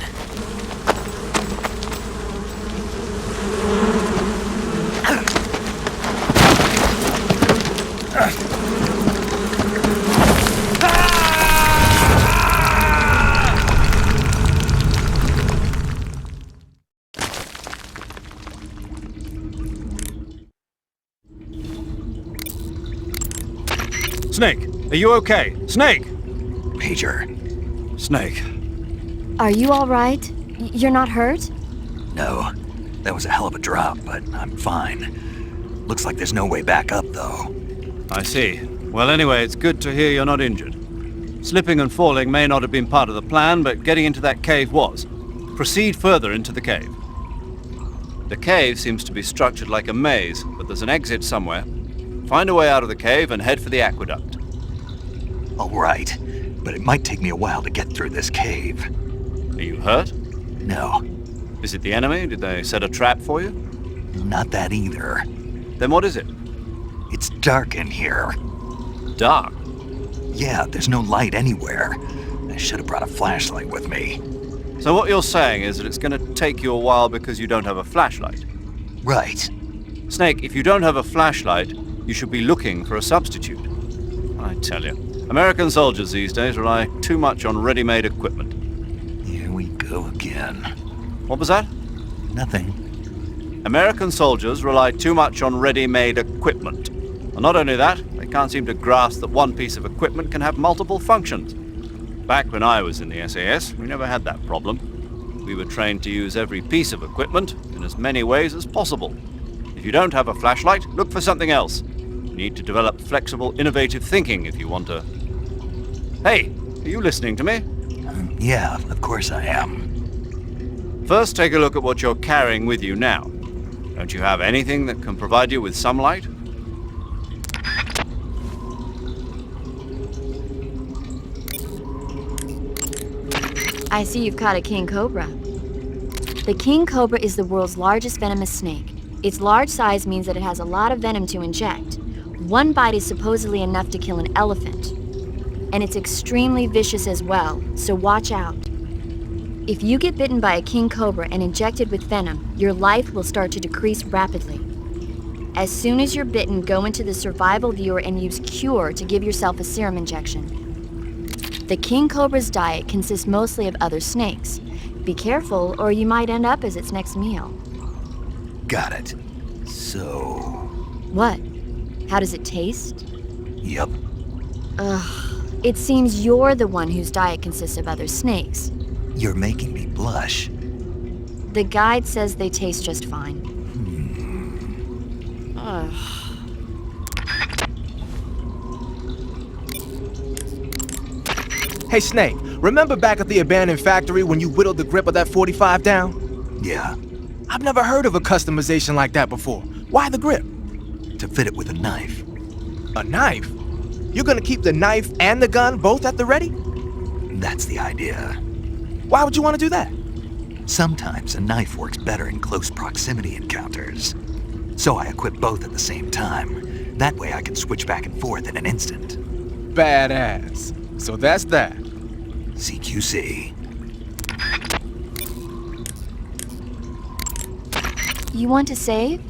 Snake, are you okay? Snake! Major. Snake. Are you all right? You're not hurt? No. That was a hell of a drop, but I'm fine. Looks like there's no way back up, though. I see. Well, anyway, it's good to hear you're not injured. Slipping and falling may not have been part of the plan, but getting into that cave was. Proceed further into the cave. The cave seems to be structured like a maze, but there's an exit somewhere. Find a way out of the cave and head for the aqueduct. All right, but it might take me a while to get through this cave. Are you hurt? No, Is it the enemy? Did they set a trap for you? not that either. Then what is it? It's dark in here. Dark? Yeah, there's no light anywhere. I should have brought a flashlight with me. So what you're saying is that it's going to take you a while because you don't have a flashlight? Right. Snake, if you don't have a flashlight, you should be looking for a substitute. I tell you, American soldiers these days rely too much on ready-made equipment. Here we go again. What was that? Nothing. American soldiers rely too much on ready-made equipment. And not only that, they can't seem to grasp that one piece of equipment can have multiple functions. Back when I was in the SAS, we never had that problem. We were trained to use every piece of equipment in as many ways as possible. If you don't have a flashlight, look for something else. You need to develop flexible, innovative thinking if you want to... Hey, are you listening to me? Yeah, of course I am. First, take a look at what you're carrying with you now. Don't you have anything that can provide you with some light? I see you've caught a king cobra. The king cobra is the world's largest venomous snake. Its large size means that it has a lot of venom to inject. One bite is supposedly enough to kill an elephant. And it's extremely vicious as well, so watch out. If you get bitten by a king cobra and injected with venom, your life will start to decrease rapidly. As soon as you're bitten, go into the survival viewer and use Cure to give yourself a serum injection. The king cobra's diet consists mostly of other snakes. Be careful, or you might end up as its next meal. Got it. So... What? How does it taste? Yep. Ugh. It seems you're the one whose diet consists of other snakes. You're making me blush. The guide says they taste just fine. Ugh. Hey, Snake, remember back at the abandoned factory when you whittled the grip of that 45 down? Yeah. I've never heard of a customization like that before. Why the grip? To fit it with a knife. A knife? You're gonna keep the knife and the gun both at the ready? That's the idea. Why would you want to do that? Sometimes a knife works better in close proximity encounters. So I equip both at the same time. That way I can switch back and forth in an instant. Badass. So that's that. CQC. You want to save?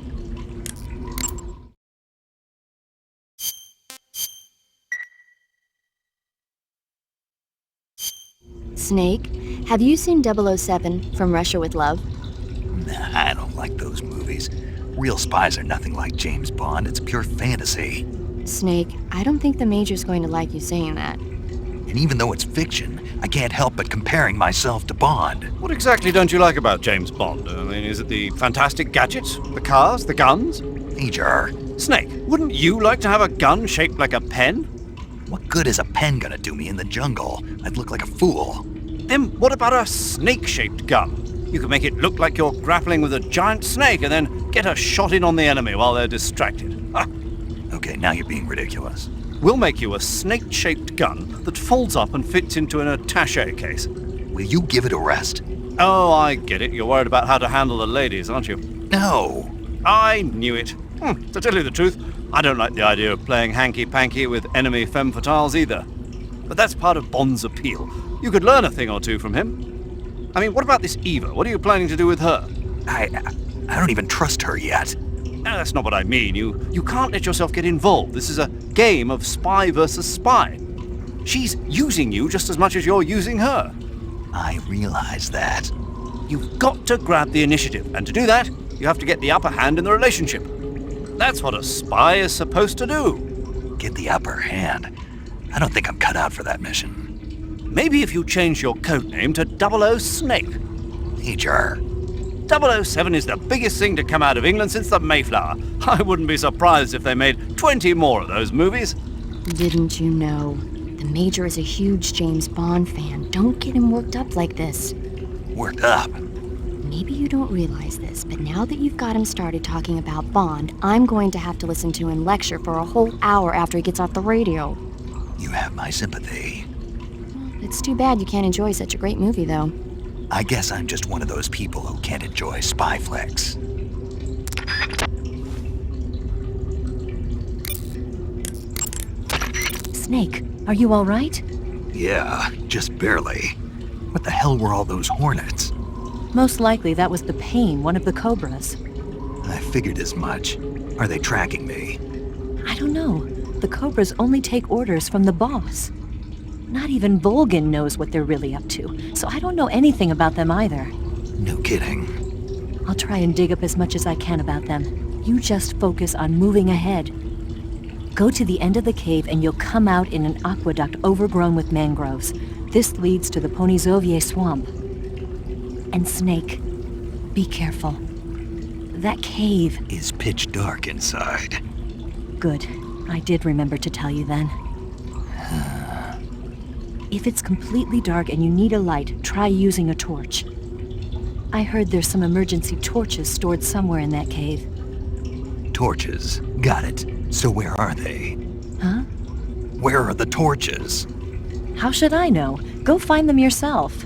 Snake, have you seen 007 From Russia with Love? Nah, I don't like those movies. Real spies are nothing like James Bond. It's pure fantasy. Snake, I don't think the Major's going to like you saying that. And even though it's fiction, I can't help but comparing myself to Bond. What exactly don't you like about James Bond? I mean, is it the fantastic gadgets? The cars? The guns? Major. Snake, wouldn't you like to have a gun shaped like a pen? What good is a pen gonna do me in the jungle? I'd look like a fool. Then what about a snake-shaped gun? You could make it look like you're grappling with a giant snake and then get a shot in on the enemy while they're distracted. Ah. Okay, now you're being ridiculous. We'll make you a snake-shaped gun that folds up and fits into an attaché case. Will you give it a rest? Oh, I get it. You're worried about how to handle the ladies, aren't you? No. I knew it. To tell you the truth, I don't like the idea of playing hanky-panky with enemy femme fatales either. But that's part of Bond's appeal. You could learn a thing or two from him. I mean, what about this Eva? What are you planning to do with her? I don't even trust her yet. No, that's not what I mean. You can't let yourself get involved. This is a game of spy versus spy. She's using you just as much as you're using her. I realize that. You've got to grab the initiative, and to do that, you have to get the upper hand in the relationship. That's what a spy is supposed to do. Get the upper hand? I don't think I'm cut out for that mission. Maybe if you change your codename to 00 Snake. Major. 007 is the biggest thing to come out of England since the Mayflower. I wouldn't be surprised if they made 20 more of those movies. Didn't you know? The Major is a huge James Bond fan. Don't get him worked up like this. Worked up? Maybe you don't realize this, but now that you've got him started talking about Bond, I'm going to have to listen to him lecture for a whole hour after he gets off the radio. You have my sympathy. It's too bad you can't enjoy such a great movie, though. I guess I'm just one of those people who can't enjoy spy flicks. Snake, are you all right? Yeah, just barely. What the hell were all those hornets? Most likely that was the Pain, one of the Cobras. I figured as much. Are they tracking me? I don't know. The Cobras only take orders from the boss. Not even Volgin knows what they're really up to, so I don't know anything about them either. No kidding. I'll try and dig up as much as I can about them. You just focus on moving ahead. Go to the end of the cave and you'll come out in an aqueduct overgrown with mangroves. This leads to the Ponizovye swamp. And Snake, be careful. That cave is pitch dark inside. Good. I did remember to tell you then. If it's completely dark and you need a light, try using a torch. I heard there's some emergency torches stored somewhere in that cave. Torches. Got it. So where are they? Huh? Where are the torches? How should I know? Go find them yourself.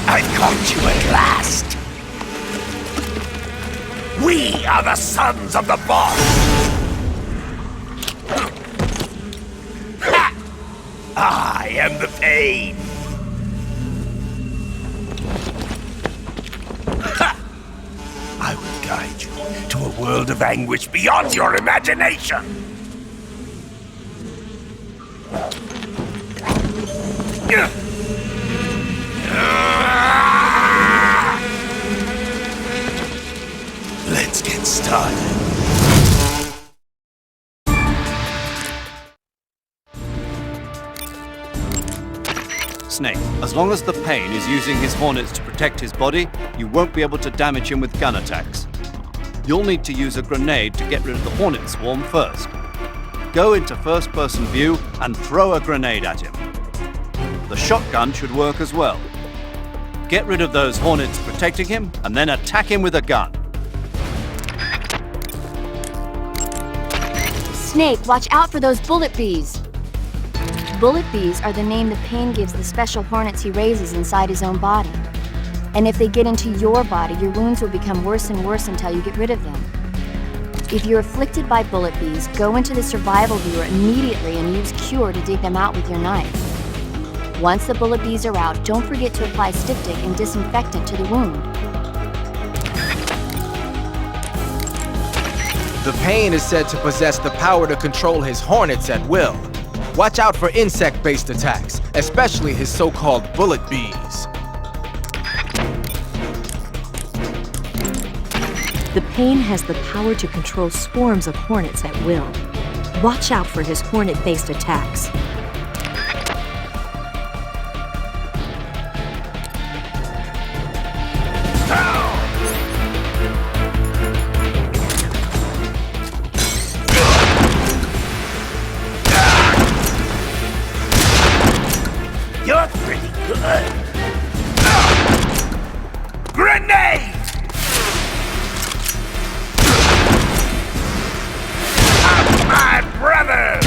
I've caught you at last. We are the sons of the boss. Ha! I am the pain. Ha! I will guide you to a world of anguish beyond your imagination. Let's get started. Snake, as long as the Pain is using his Hornets to protect his body, you won't be able to damage him with gun attacks. You'll need to use a grenade to get rid of the Hornet swarm first. Go into first-person view and throw a grenade at him. The shotgun should work as well. Get rid of those Hornets protecting him, and then attack him with a gun. Snake, watch out for those bullet bees. Bullet bees are the name the Pain gives the special hornets he raises inside his own body. And if they get into your body, your wounds will become worse and worse until you get rid of them. If you're afflicted by bullet bees, go into the survival viewer immediately and use Cure to dig them out with your knife. Once the bullet bees are out, don't forget to apply styptic and disinfectant to the wound. The Pain is said to possess the power to control his hornets at will. Watch out for insect-based attacks, especially his so-called bullet bees. The Pain has the power to control swarms of hornets at will. Watch out for his hornet-based attacks. You're pretty good. Grenade! My brother!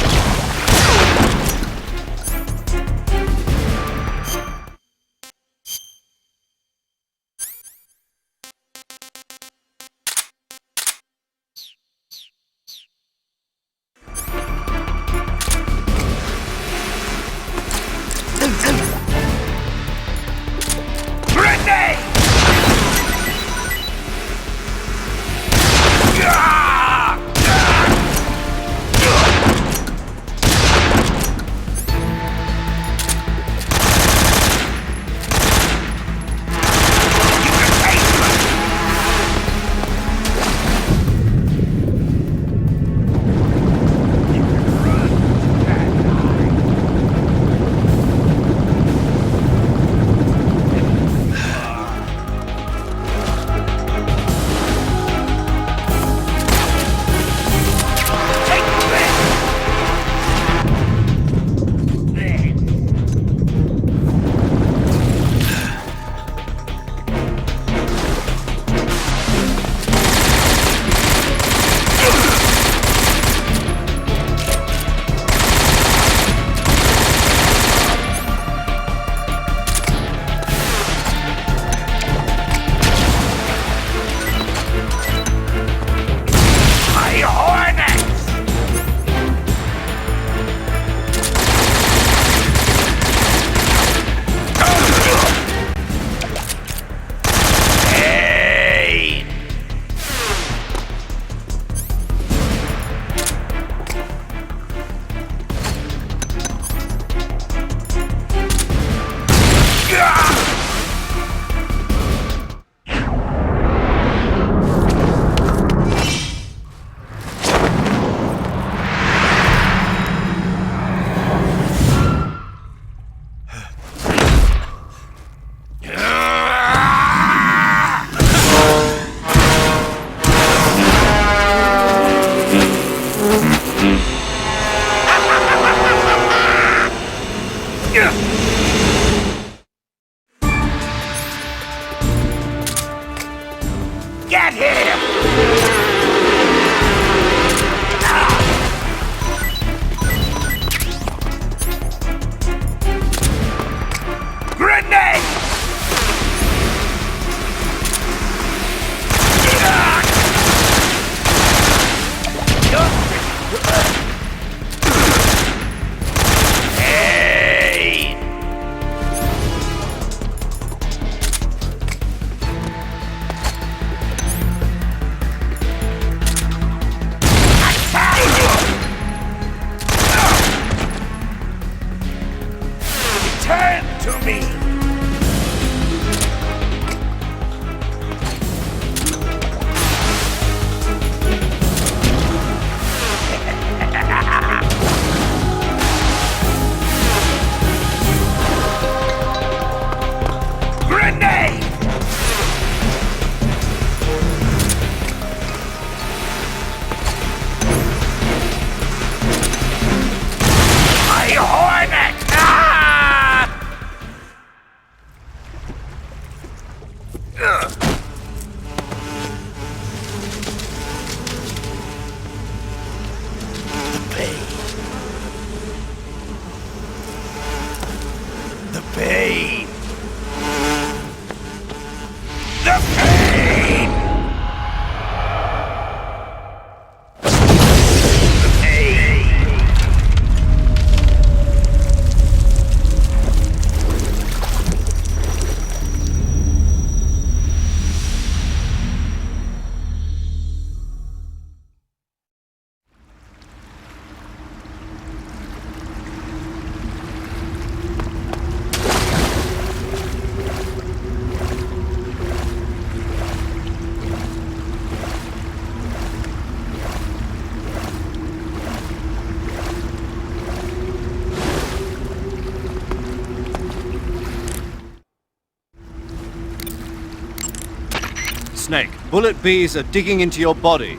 Snake. Bullet bees are digging into your body.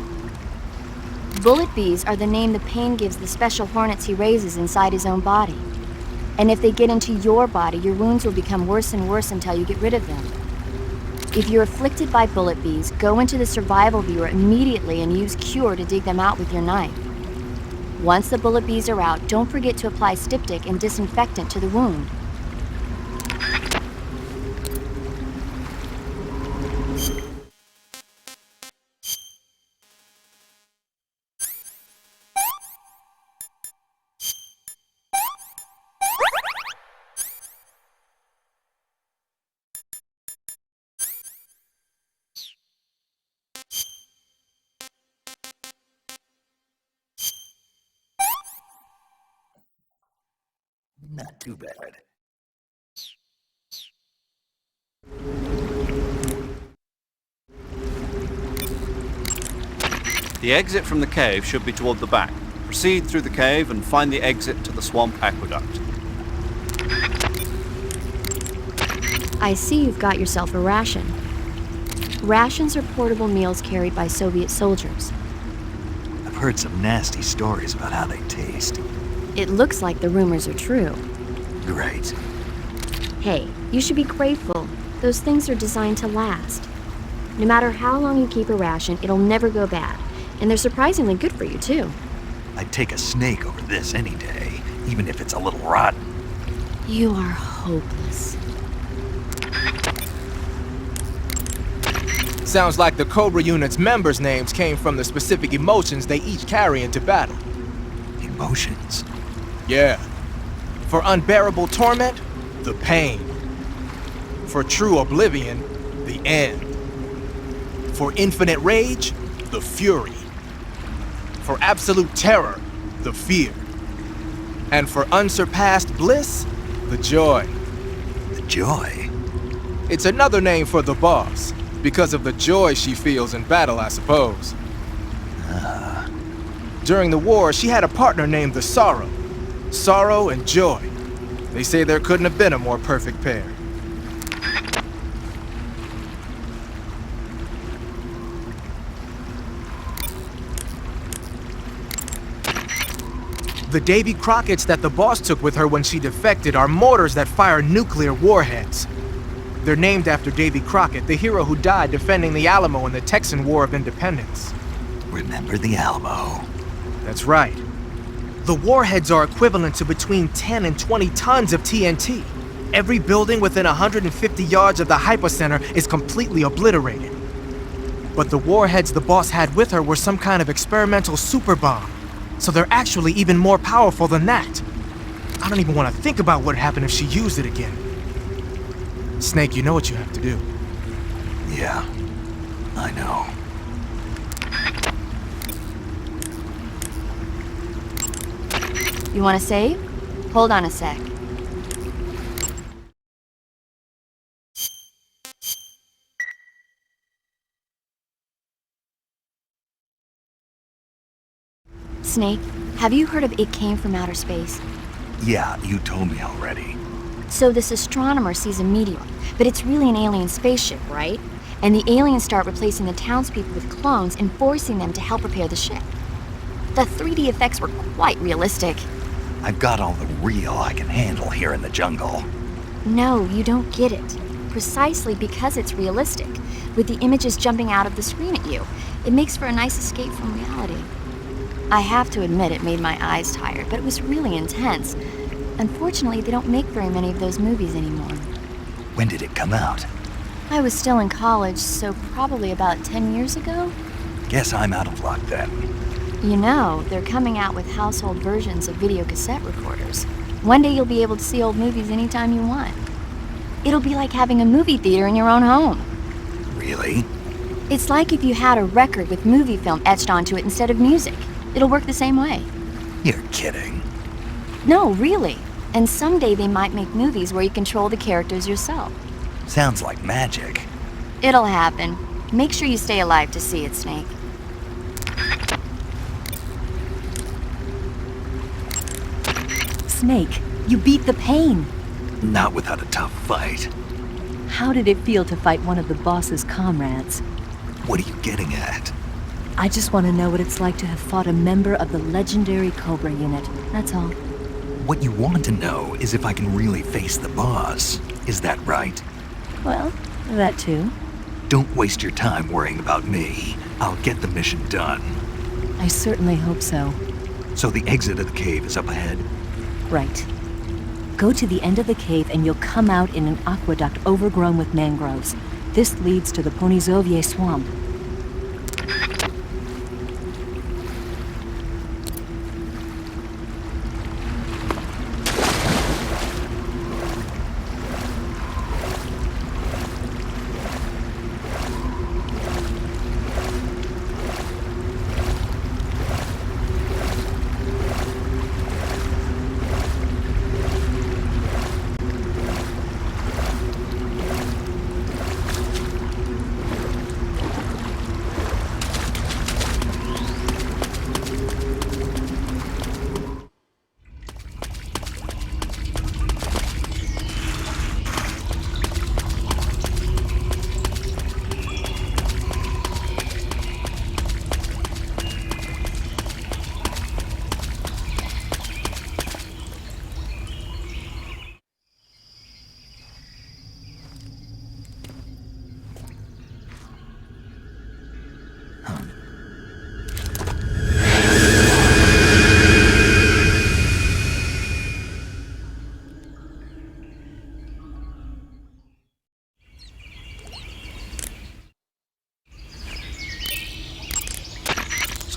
Bullet bees are the name the Pain gives the special hornets he raises inside his own body. And if they get into your body, your wounds will become worse and worse until you get rid of them. If you're afflicted by bullet bees, go into the survival viewer immediately and use Cure to dig them out with your knife. Once the bullet bees are out, don't forget to apply styptic and disinfectant to the wound. Not too bad. The exit from the cave should be toward the back. Proceed through the cave and find the exit to the swamp aqueduct. I see you've got yourself a ration. Rations are portable meals carried by Soviet soldiers. I've heard some nasty stories about how they taste. It looks like the rumors are true. Great. Hey, you should be grateful. Those things are designed to last. No matter how long you keep a ration, it'll never go bad. And they're surprisingly good for you, too. I'd take a snake over this any day, even if it's a little rotten. You are hopeless. Sounds like the Cobra Unit's members' names came from the specific emotions they each carry into battle. Emotions? Yeah. For unbearable torment, the pain. For true oblivion, the end. For infinite rage, the fury. For absolute terror, the fear. And for unsurpassed bliss, the joy. The joy? It's another name for the boss, because of the joy she feels in battle, I suppose. During the war, she had a partner named the Sorrow. Sorrow and joy. They say there couldn't have been a more perfect pair. The Davy Crockett's that the boss took with her when she defected are mortars that fire nuclear warheads. They're named after Davy Crockett, the hero who died defending the Alamo in the Texan War of Independence. Remember the Alamo. That's right. The warheads are equivalent to between 10 and 20 tons of TNT. Every building within 150 yards of the hypocenter is completely obliterated. But the warheads the boss had with her were some kind of experimental super bomb. So they're actually even more powerful than that. I don't even want to think about what happened if she used it again. Snake, you know what you have to do. Yeah, I know. You want to save? Hold on a sec. Snake, have you heard of It Came from Outer Space? Yeah, you told me already. So this astronomer sees a meteor, but it's really an alien spaceship, right? And the aliens start replacing the townspeople with clones and forcing them to help repair the ship. The 3D effects were quite realistic. I've got all the real I can handle here in the jungle. No, you don't get it. Precisely because it's realistic, with the images jumping out of the screen at you. It makes for a nice escape from reality. I have to admit it made my eyes tired, but it was really intense. Unfortunately, they don't make very many of those movies anymore. When did it come out? I was still in college, so probably about 10 years ago? Guess I'm out of luck then. You know, they're coming out with household versions of video cassette recorders. One day you'll be able to see old movies anytime you want. It'll be like having a movie theater in your own home. Really? It's like if you had a record with movie film etched onto it instead of music. It'll work the same way. You're kidding. No, really. And someday they might make movies where you control the characters yourself. Sounds like magic. It'll happen. Make sure you stay alive to see it, Snake. Snake, you beat the pain. Not without a tough fight. How did it feel to fight one of the boss's comrades? What are you getting at? I just want to know what it's like to have fought a member of the legendary Cobra unit. That's all. What you want to know is if I can really face the boss. Is that right? Well, that too. Don't waste your time worrying about me. I'll get the mission done. I certainly hope so. So the exit of the cave is up ahead? Right. Go to the end of the cave and you'll come out in an aqueduct overgrown with mangroves. This leads to the Ponizovye swamp.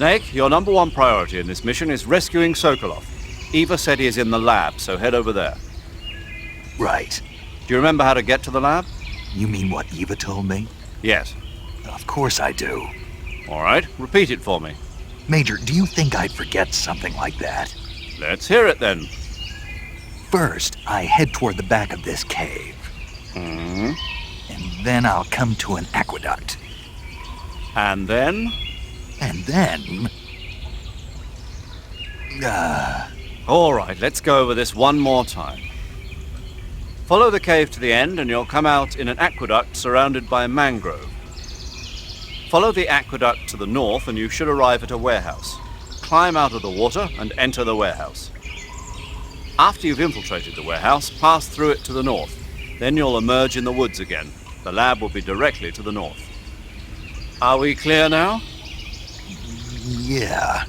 Snake, your number one priority in this mission is rescuing Sokolov. Eva said he is in the lab, so head over there. Right. Do you remember how to get to the lab? You mean what Eva told me? Yes. Of course I do. All right, repeat it for me. Major, do you think I'd forget something like that? Let's hear it then. First, I head toward the back of this cave. Hmm. And then I'll come to an aqueduct. And then? And then... All right, let's go over this one more time. Follow the cave to the end and you'll come out in an aqueduct surrounded by mangrove. Follow the aqueduct to the north and you should arrive at a warehouse. Climb out of the water and enter the warehouse. After you've infiltrated the warehouse, pass through it to the north. Then you'll emerge in the woods again. The lab will be directly to the north. Are we clear now? Yeah.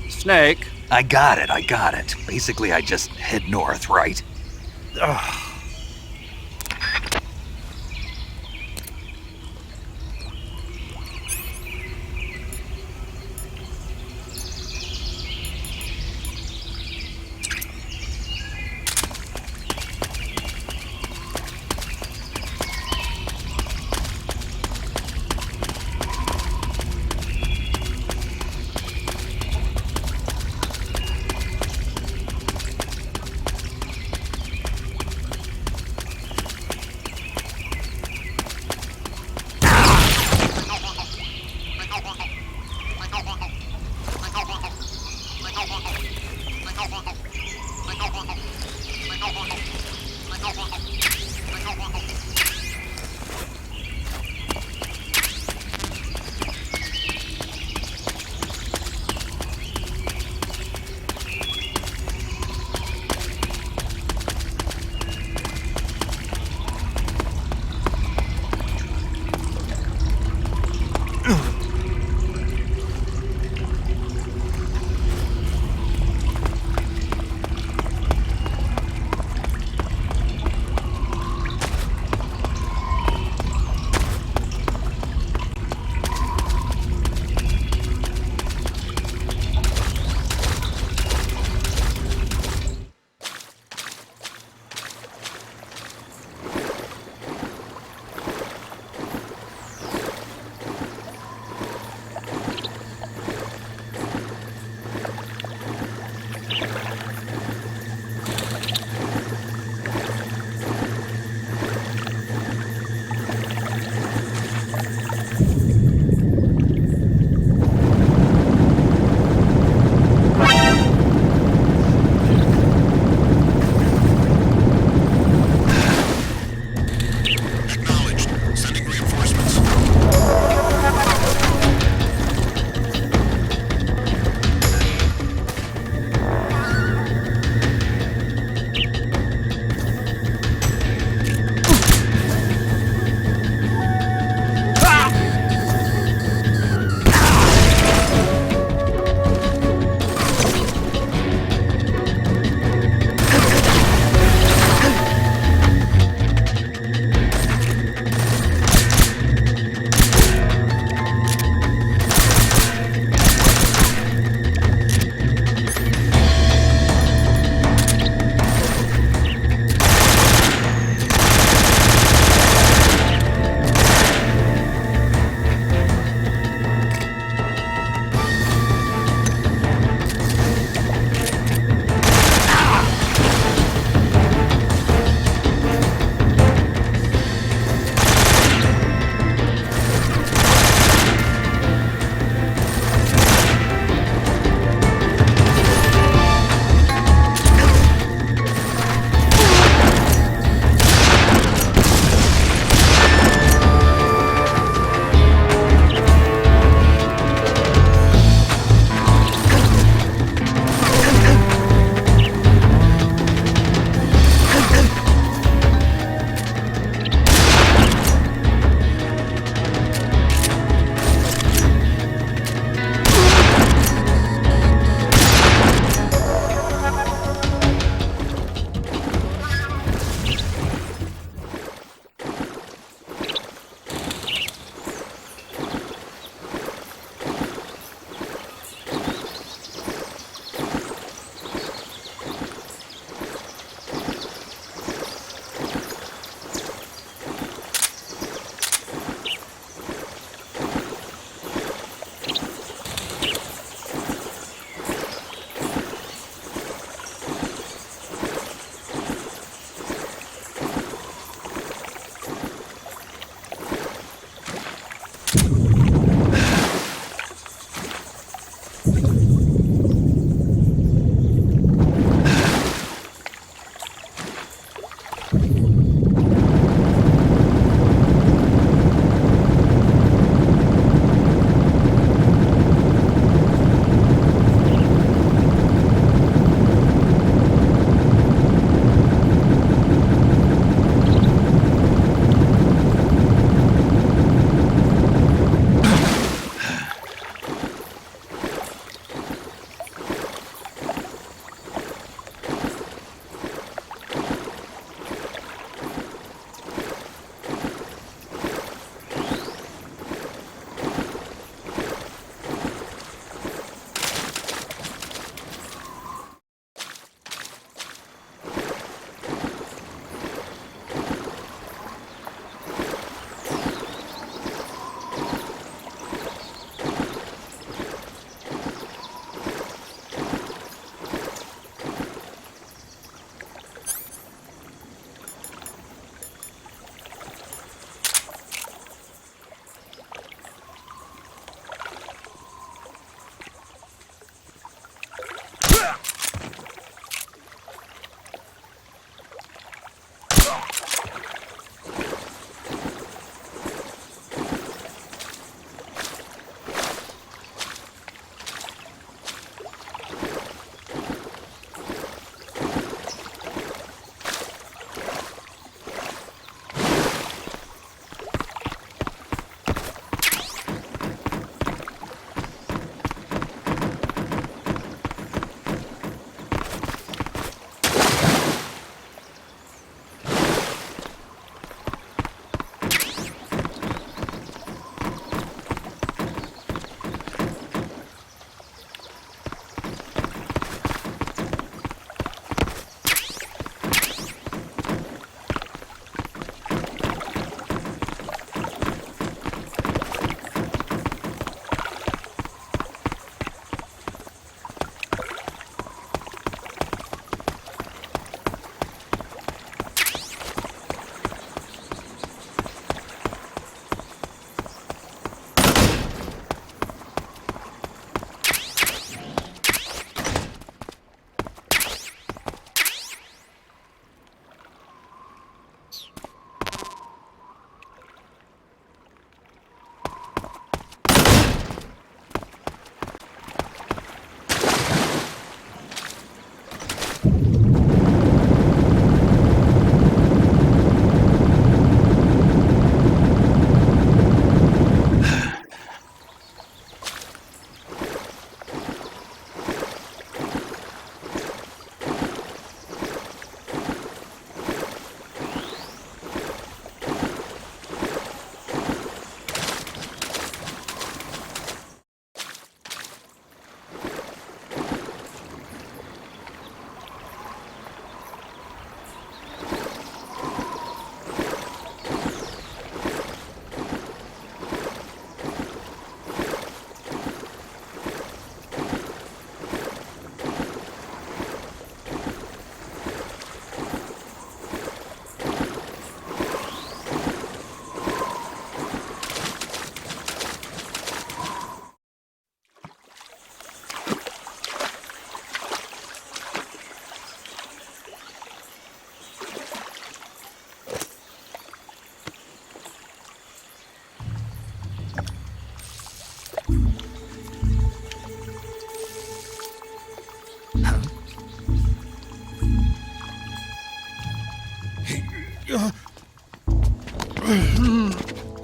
Snake? I got it. Basically, I just head north, right? Ugh.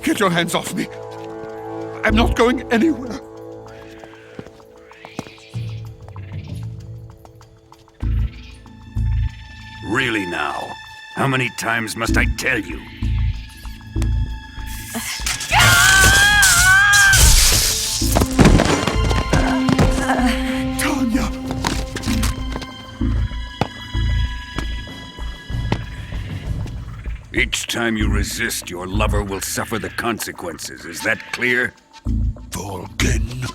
Get your hands off me. I'm not going anywhere. Really now? How many times must I tell you? Tanya! Each time you resist, your lover will suffer the consequences. Is that clear? Vulcan.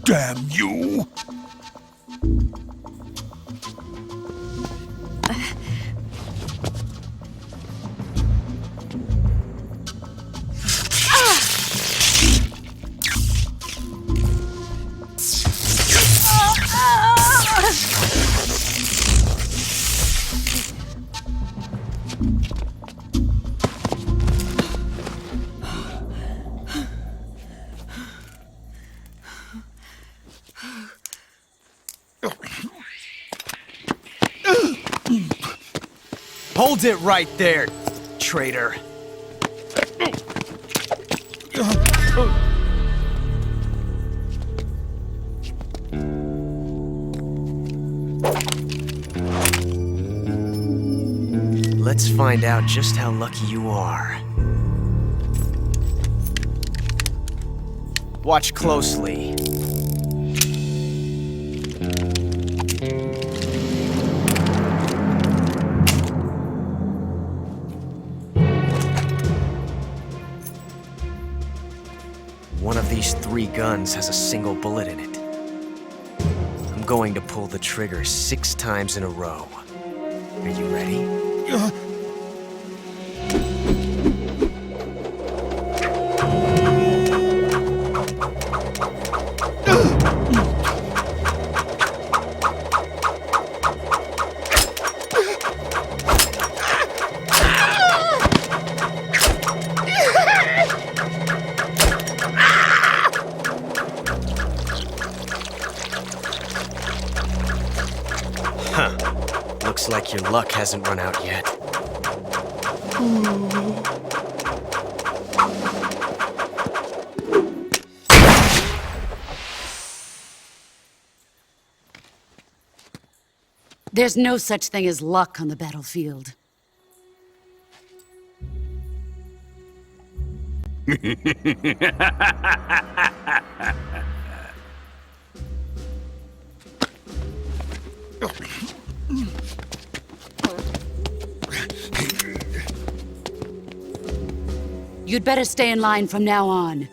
Damn you! Hold it right there, traitor. Let's find out just how lucky you are. Watch closely. One of these 3 guns has a single bullet in it. I'm going to pull the trigger 6 times in a row. Are you ready? Looks like your luck hasn't run out yet. There's no such thing as luck on the battlefield. You'd better stay in line from now on.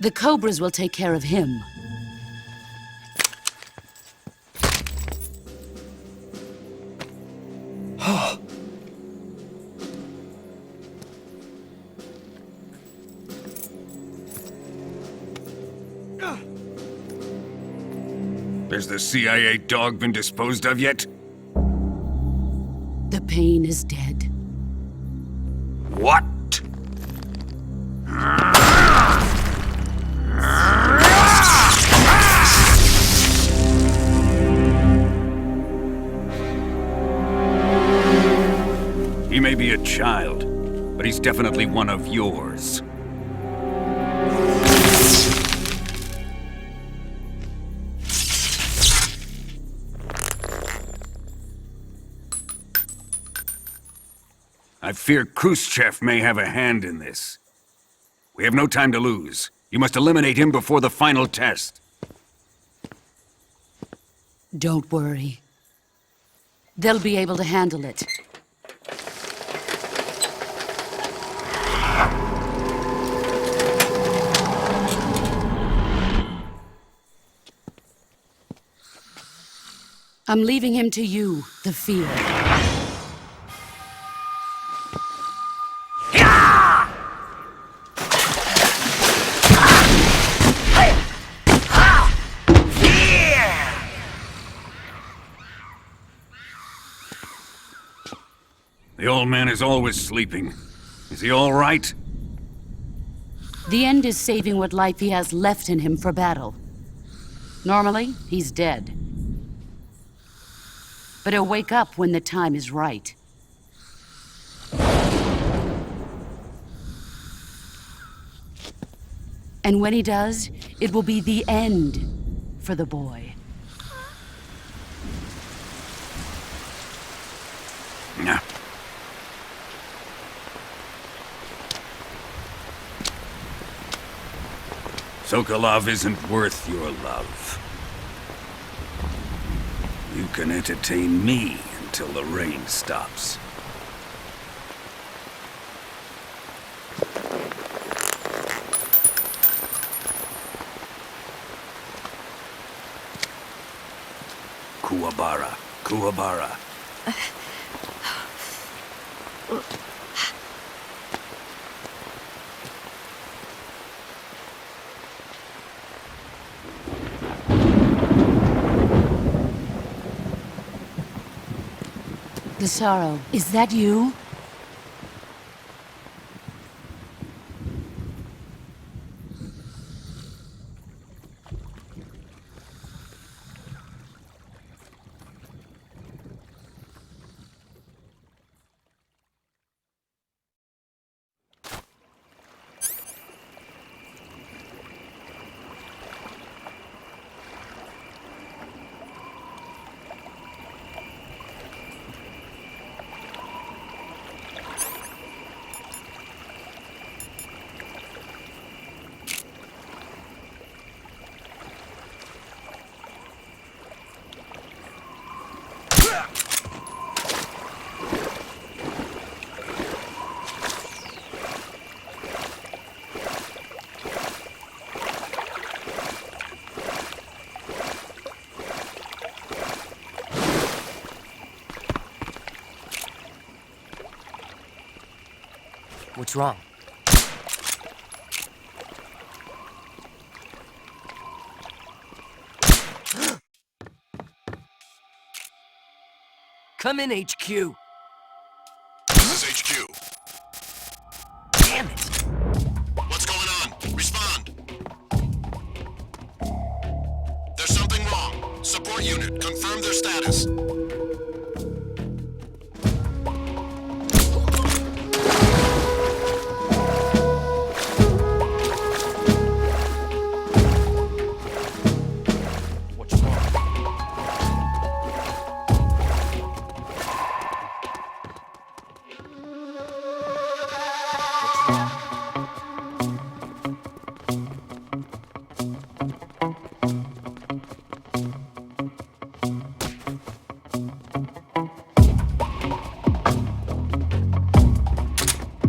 The Cobras will take care of him. Has the CIA dog been disposed of yet? The pain is dead. What? He may be a child, but he's definitely one of yours. I fear Khrushchev may have a hand in this. We have no time to lose. You must eliminate him before the final test. Don't worry. They'll be able to handle it. I'm leaving him to you, the field. The old man is always sleeping. Is he all right? The end is saving what life he has left in him for battle. Normally, he's dead. But he'll wake up when the time is right. And when he does, it will be the end for the boy. No. Sokolov isn't worth your love. You can entertain me until the rain stops. Kuwabara, Kuwabara. Desaro, is that you? What's wrong? Come in, HQ. This is HQ. Damn it! What's going on? Respond. There's something wrong. Support unit, confirm their status.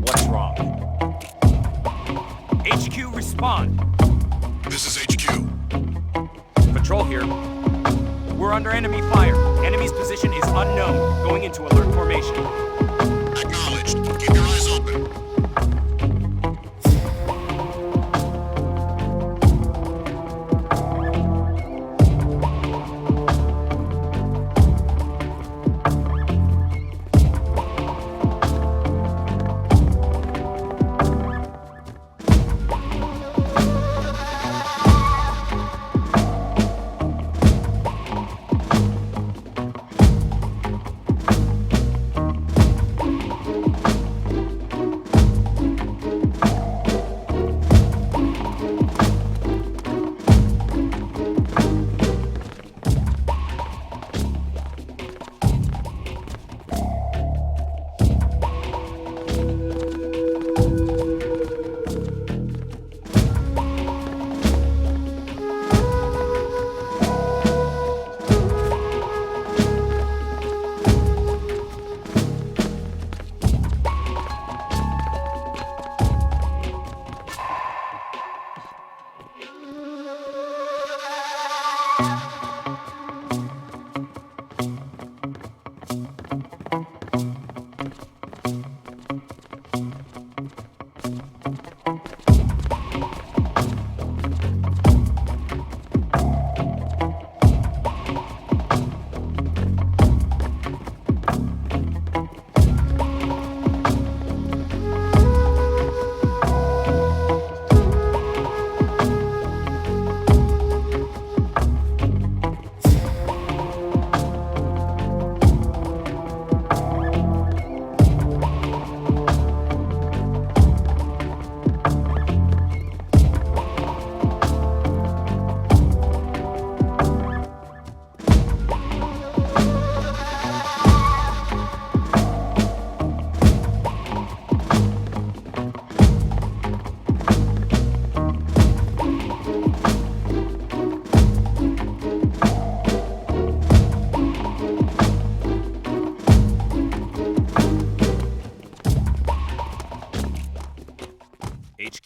What's wrong? HQ, respond. This is HQ. Patrol here. We're under enemy fire. Enemy's position is unknown. Going into alert formation. Acknowledged. Keep your eyes open.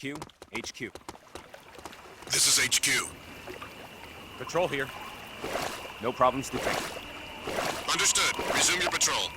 HQ. This is HQ. Patrol here. No problems detected. Understood. Resume your patrol.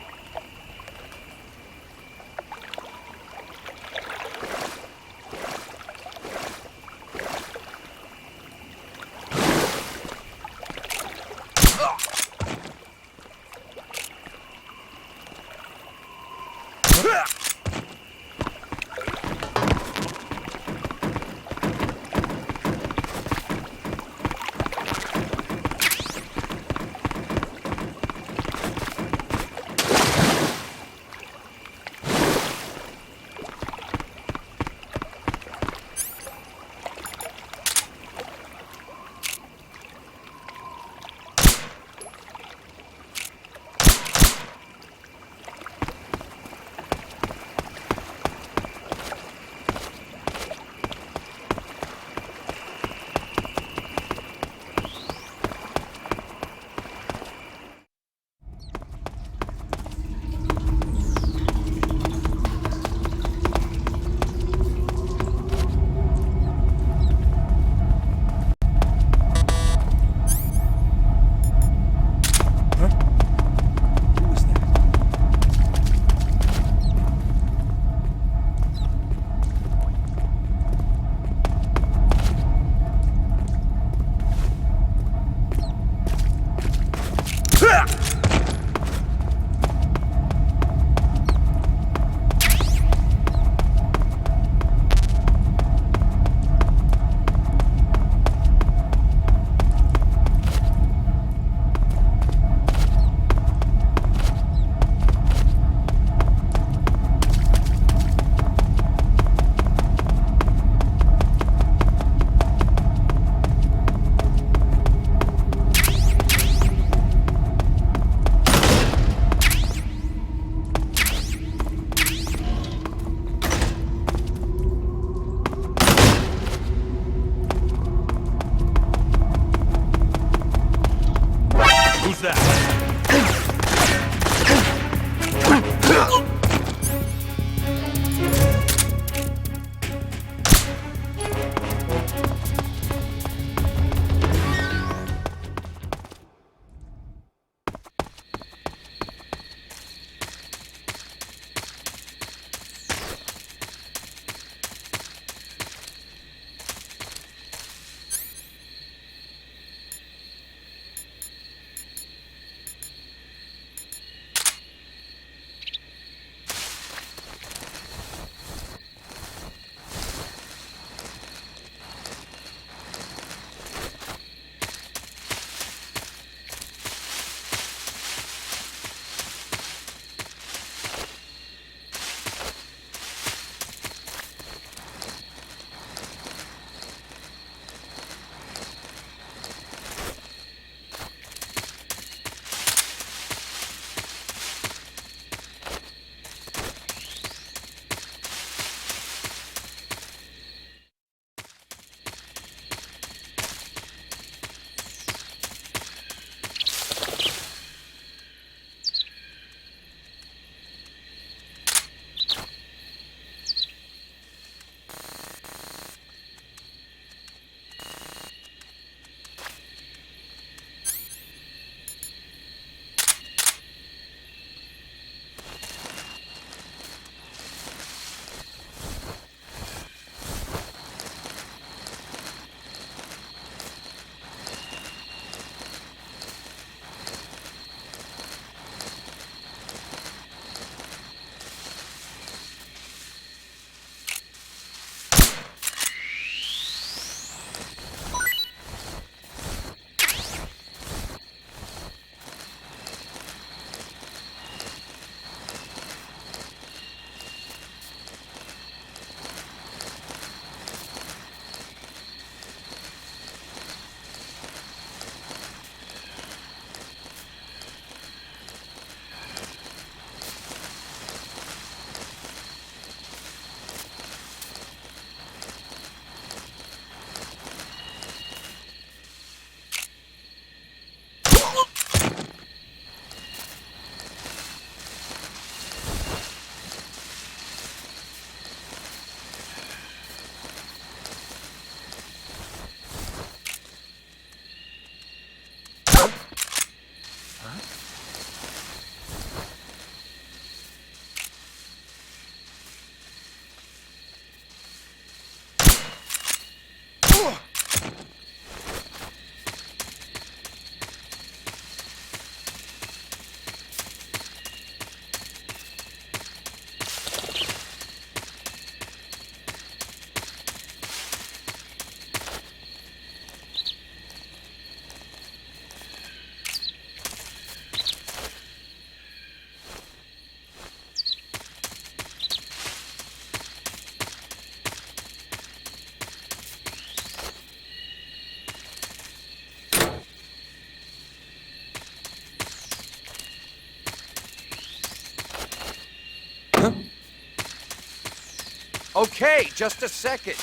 Okay, just a second.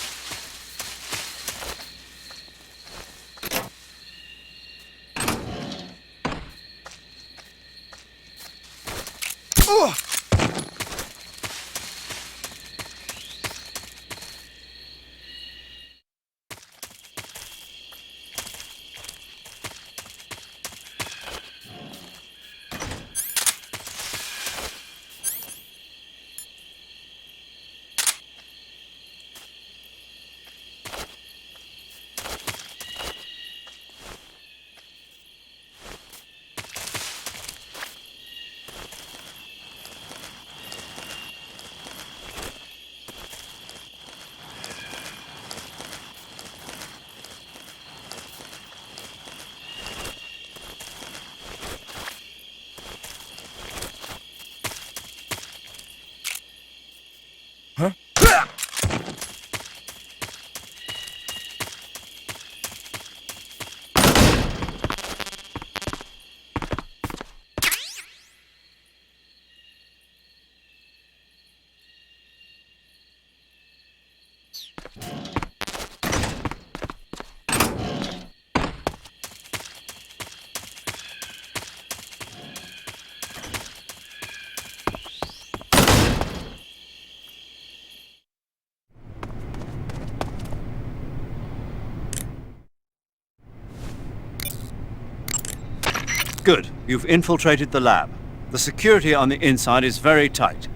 Good. You've infiltrated the lab. The security on the inside is very tight.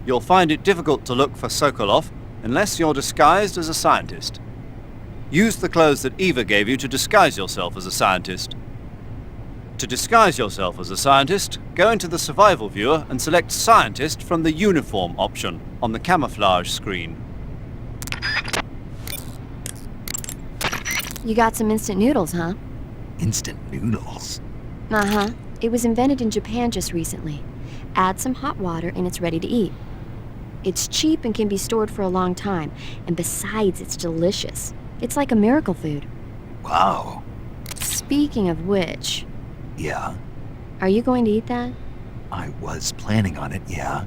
You'll find it difficult to look for Sokolov unless you're disguised as a scientist. Use the clothes that Eva gave you to disguise yourself as a scientist. To disguise yourself as a scientist, go into the survival viewer and select Scientist from the Uniform option on the camouflage screen. You got some instant noodles, huh? Instant noodles? Uh-huh. It was invented in Japan just recently. Add some hot water and it's ready to eat. It's cheap and can be stored for a long time, and besides, it's delicious. It's like a miracle food. Wow. Speaking of which... Yeah? Are you going to eat that? I was planning on it, yeah.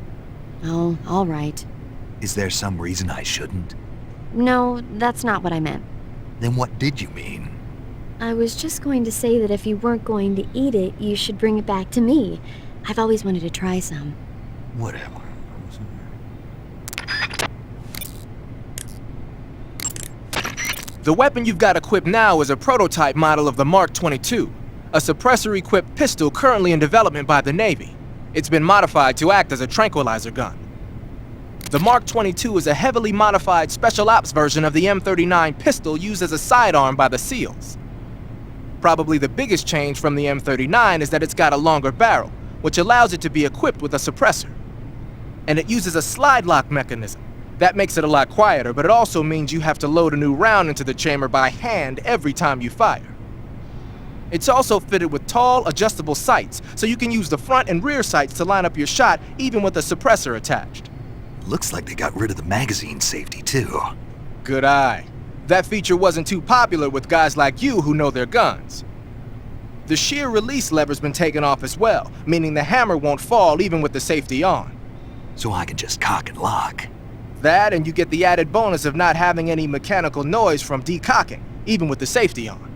Oh, all right. Is there some reason I shouldn't? No, that's not what I meant. Then what did you mean? I was just going to say that if you weren't going to eat it, you should bring it back to me. I've always wanted to try some. Whatever. The weapon you've got equipped now is a prototype model of the Mark 22, a suppressor-equipped pistol currently in development by the Navy. It's been modified to act as a tranquilizer gun. The Mark 22 is a heavily modified special ops version of the M39 pistol used as a sidearm by the SEALs. Probably the biggest change from the M39 is that it's got a longer barrel, which allows it to be equipped with a suppressor. And it uses a slide lock mechanism. That makes it a lot quieter, but it also means you have to load a new round into the chamber by hand every time you fire. It's also fitted with tall, adjustable sights, so you can use the front and rear sights to line up your shot even with a suppressor attached. Looks like they got rid of the magazine safety, too. Good eye. That feature wasn't too popular with guys like you who know their guns. The shear release lever's been taken off as well, meaning the hammer won't fall even with the safety on. So I can just cock and lock. That, and you get the added bonus of not having any mechanical noise from decocking, even with the safety on.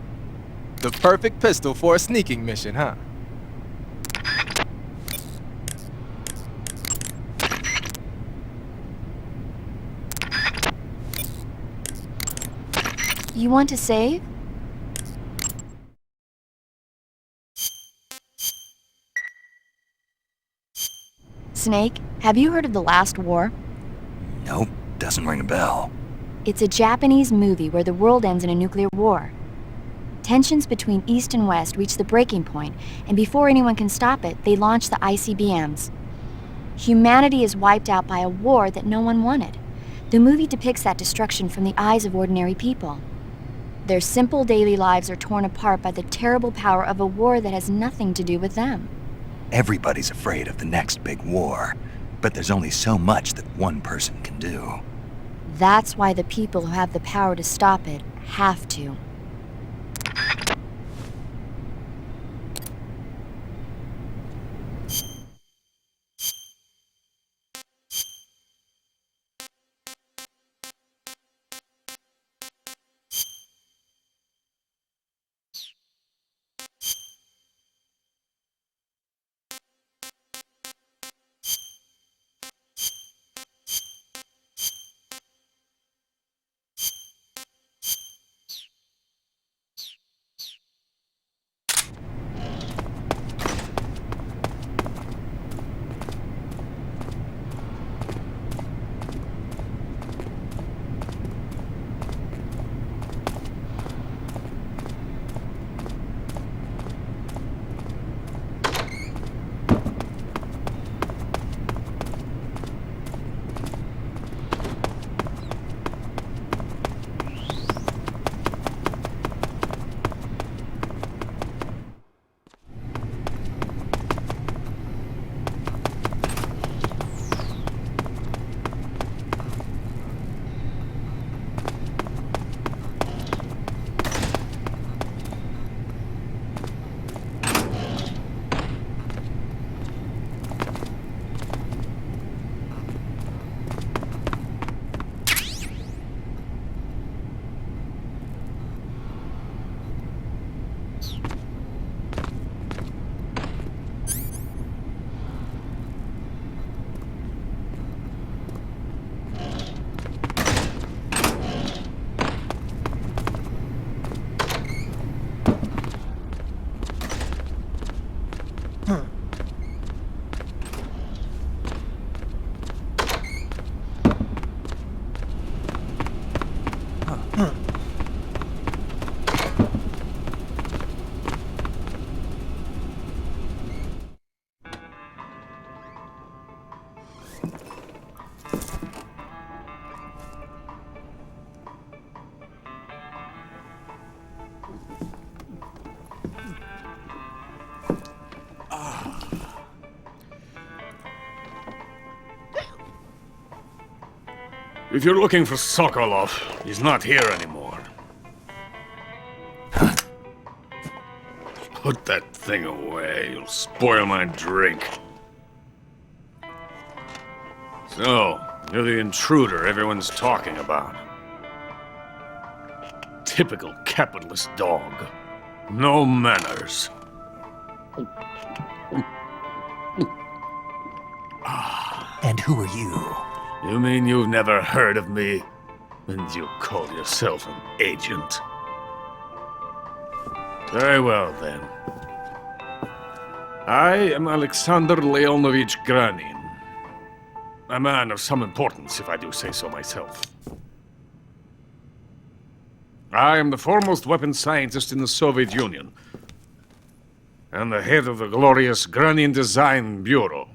The perfect pistol for a sneaking mission, huh? You want to save? Snake, have you heard of The Last War? Nope, doesn't ring a bell. It's a Japanese movie where the world ends in a nuclear war. Tensions between East and West reach the breaking point, and before anyone can stop it, they launch the ICBMs. Humanity is wiped out by a war that no one wanted. The movie depicts that destruction from the eyes of ordinary people. Their simple daily lives are torn apart by the terrible power of a war that has nothing to do with them. Everybody's afraid of the next big war, but there's only so much that one person can do. That's why the people who have the power to stop it have to. If you're looking for Sokolov, he's not here anymore. Put that thing away. You'll spoil my drink. So, you're the intruder everyone's talking about. Typical capitalist dog. No manners. And who are you? You mean you've never heard of me? And you call yourself an agent? Very well, then. I am Alexander Leonovich Granin. A man of some importance, if I do say so myself. I am the foremost weapons scientist in the Soviet Union, and the head of the glorious Granin Design Bureau.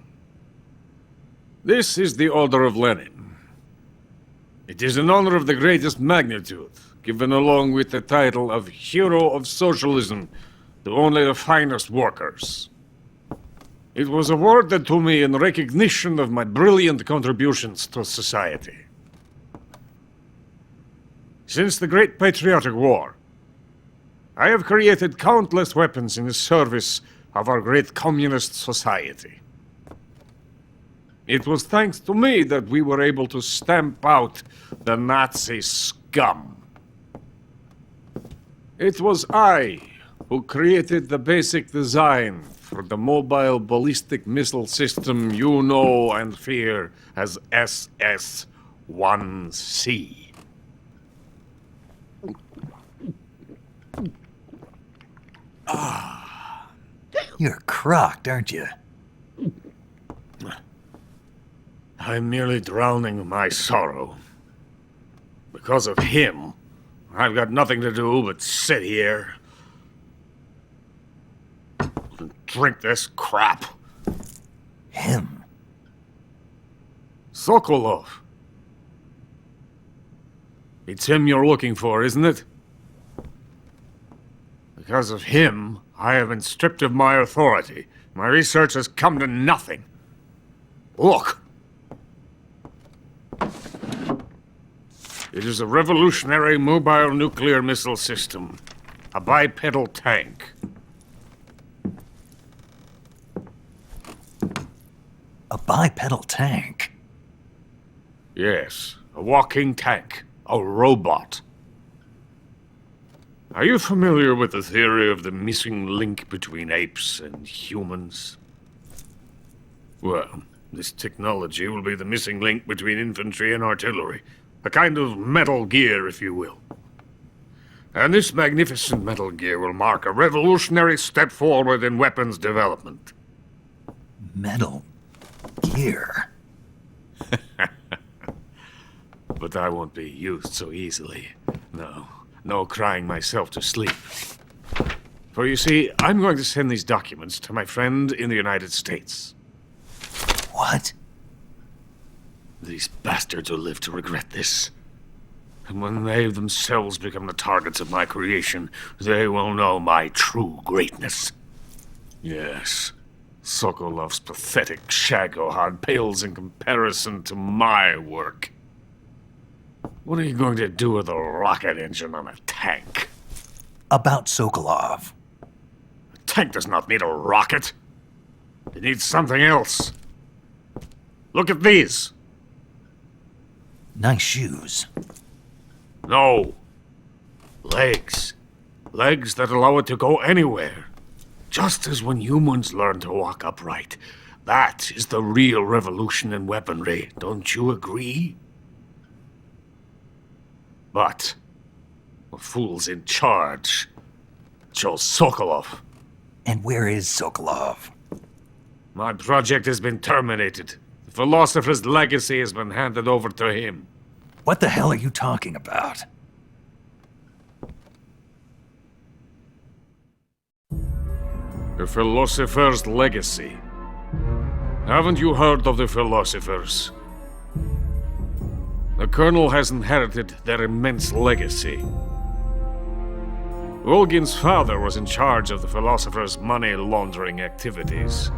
This is the Order of Lenin. It is an honor of the greatest magnitude, given along with the title of Hero of Socialism to only the finest workers. It was awarded to me in recognition of my brilliant contributions to society. Since the Great Patriotic War, I have created countless weapons in the service of our great communist society. It was thanks to me that we were able to stamp out the Nazi scum. It was I who created the basic design for the mobile ballistic missile system you know and fear as SS-1C. You're crocked, aren't you? I'm merely drowning my sorrow. Because of him, I've got nothing to do but sit here and drink this crap. Him? Sokolov. It's him you're looking for, isn't it? Because of him, I have been stripped of my authority. My research has come to nothing. Look. It is a revolutionary mobile nuclear missile system. A bipedal tank. A bipedal tank? Yes, a walking tank. A robot. Are you familiar with the theory of the missing link between apes and humans? Well, this technology will be the missing link between infantry and artillery. A kind of Metal Gear, if you will. And this magnificent Metal Gear will mark a revolutionary step forward in weapons development. Metal Gear? But I won't be used so easily. No crying myself to sleep. For you see, I'm going to send these documents to my friend in the United States. What? These bastards will live to regret this. And when they themselves become the targets of my creation, they will know my true greatness. Yes, Sokolov's pathetic Shagohod pales in comparison to my work. What are you going to do with a rocket engine on a tank? About Sokolov. A tank does not need a rocket. It needs something else. Look at these. Nice shoes. No. Legs. Legs that allow it to go anywhere. Just as when humans learn to walk upright. That is the real revolution in weaponry. Don't you agree? But the fool's in charge. Joe Sokolov. And where is Sokolov? My project has been terminated. The philosopher's legacy has been handed over to him. What the hell are you talking about? The philosopher's legacy. Haven't you heard of the philosophers? The Colonel has inherited their immense legacy. Volgin's father was in charge of the philosopher's money laundering activities.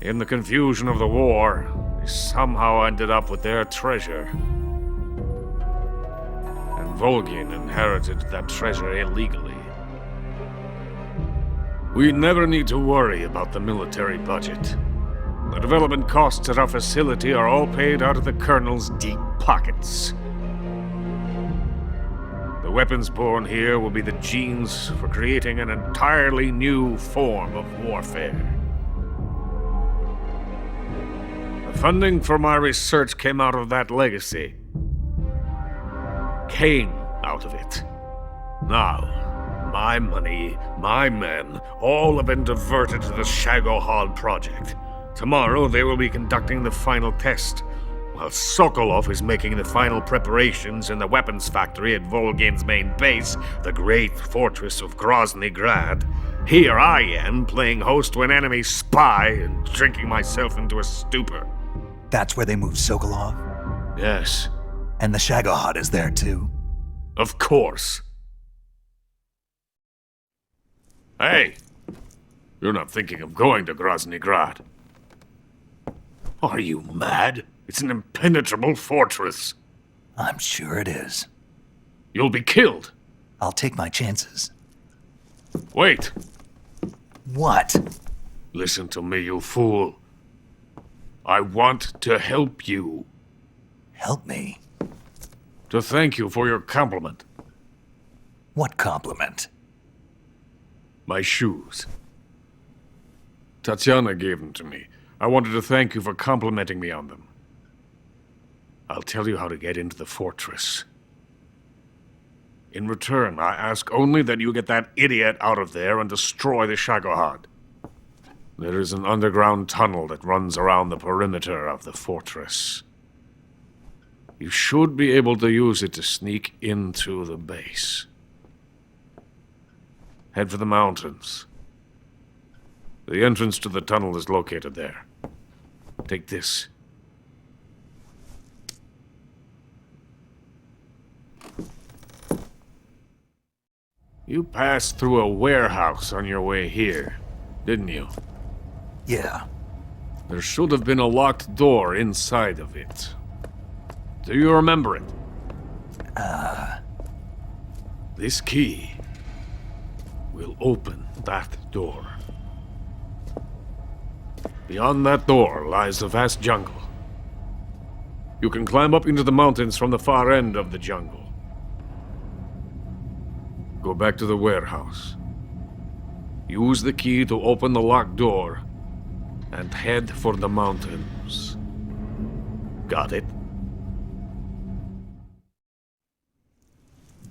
In the confusion of the war, we somehow ended up with their treasure. And Volgin inherited that treasure illegally. We never need to worry about the military budget. The development costs at our facility are all paid out of the Colonel's deep pockets. The weapons born here will be the genes for creating an entirely new form of warfare. The funding for my research came out of that legacy. Came out of it. Now, my money, my men, all have been diverted to the Shagohod project. Tomorrow they will be conducting the final test, while Sokolov is making the final preparations in the weapons factory at Volgin's main base, the great fortress of Grozny Grad. Here I am, playing host to an enemy spy and drinking myself into a stupor. That's where they moved Sokolov? Yes. And the Shagohod is there too? Of course. Hey! You're not thinking of going to Grozny Grad. Are you mad? It's an impenetrable fortress. I'm sure it is. You'll be killed. I'll take my chances. Wait. What? Listen to me, you fool. I want to help you. Help me? To thank you for your compliment. What compliment? My shoes. Tatiana gave them to me. I wanted to thank you for complimenting me on them. I'll tell you how to get into the fortress. In return, I ask only that you get that idiot out of there and destroy the Shagohod. There is an underground tunnel that runs around the perimeter of the fortress. You should be able to use it to sneak into the base. Head for the mountains. The entrance to the tunnel is located there. Take this. You passed through a warehouse on your way here, didn't you? Yeah. There should have been a locked door inside of it. Do you remember it? This key will open that door. Beyond that door lies a vast jungle. You can climb up into the mountains from the far end of the jungle. Go back to the warehouse. Use the key to open the locked door and head for the mountains. Got it?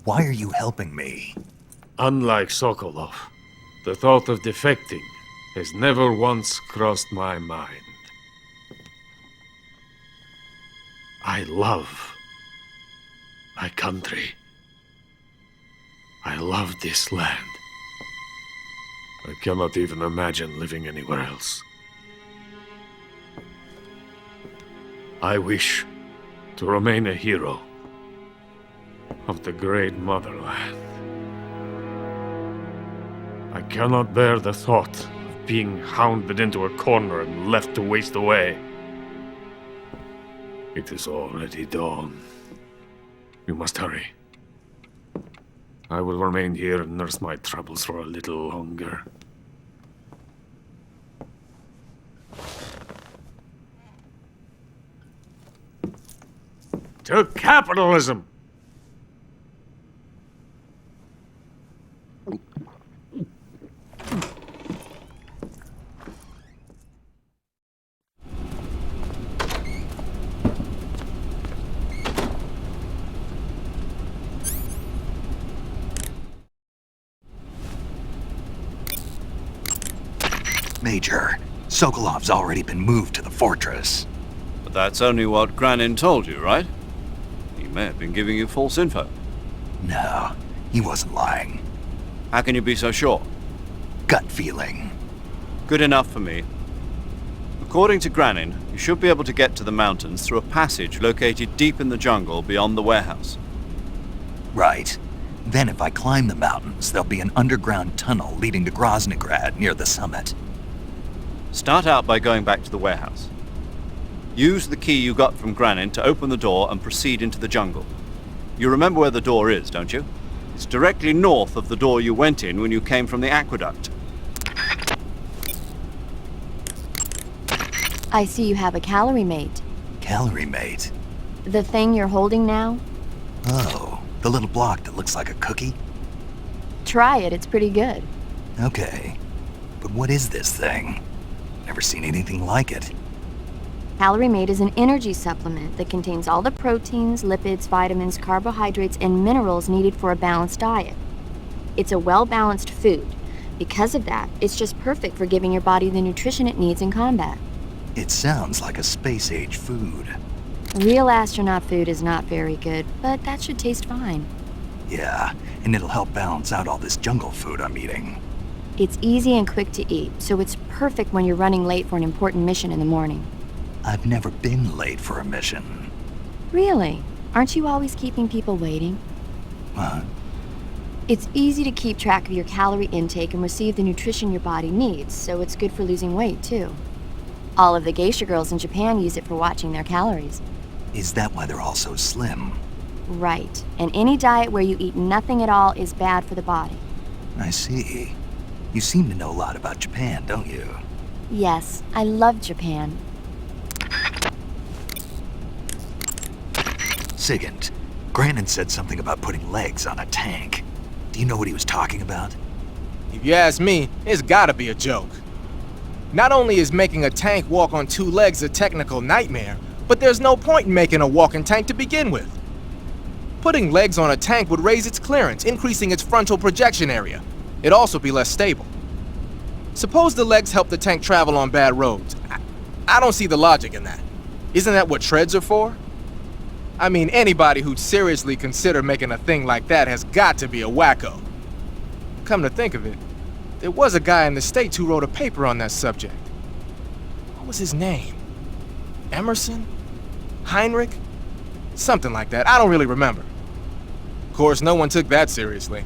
Why are you helping me? Unlike Sokolov, the thought of defecting has never once crossed my mind. I love my country. I love this land. I cannot even imagine living anywhere else. I wish to remain a hero of the great motherland. I cannot bear the thought of being hounded into a corner and left to waste away. It is already dawn. You must hurry. I will remain here and nurse my troubles for a little longer. To capitalism! Major, Sokolov's already been moved to the fortress. But that's only what Granin told you, right? He may have been giving you false info. No, he wasn't lying. How can you be so sure? Gut feeling. Good enough for me. According to Granin, you should be able to get to the mountains through a passage located deep in the jungle beyond the warehouse. Right. Then if I climb the mountains, there'll be an underground tunnel leading to Groznygrad near the summit. Start out by going back to the warehouse. Use the key you got from Granin to open the door and proceed into the jungle. You remember where the door is, don't you? It's directly north of the door you went in when you came from the aqueduct. I see you have a calorie mate. Calorie mate? The thing you're holding now? Oh, the little block that looks like a cookie? Try it, it's pretty good. Okay. But what is this thing? Never seen anything like it. Calorie Mate is an energy supplement that contains all the proteins, lipids, vitamins, carbohydrates, and minerals needed for a balanced diet. It's a well-balanced food. Because of that, it's just perfect for giving your body the nutrition it needs in combat. It sounds like a space-age food. Real astronaut food is not very good, but that should taste fine. Yeah, and it'll help balance out all this jungle food I'm eating. It's easy and quick to eat, so it's perfect when you're running late for an important mission in the morning. I've never been late for a mission. Really? Aren't you always keeping people waiting? What? It's easy to keep track of your calorie intake and receive the nutrition your body needs, so it's good for losing weight, too. All of the geisha girls in Japan use it for watching their calories. Is that why they're all so slim? Right. And any diet where you eat nothing at all is bad for the body. I see. You seem to know a lot about Japan, don't you? Yes, I love Japan. Sigint, Granin said something about putting legs on a tank. Do you know what he was talking about? If you ask me, it's gotta be a joke. Not only is making a tank walk on two legs a technical nightmare, but there's no point in making a walking tank to begin with. Putting legs on a tank would raise its clearance, increasing its frontal projection area. It'd also be less stable. Suppose the legs help the tank travel on bad roads. I don't see the logic in that. Isn't that what treads are for? I mean, anybody who'd seriously consider making a thing like that has got to be a wacko. Come to think of it, there was a guy in the States who wrote a paper on that subject. What was his name? Emerson? Heinrich? Something like that. I don't really remember. Of course, no one took that seriously.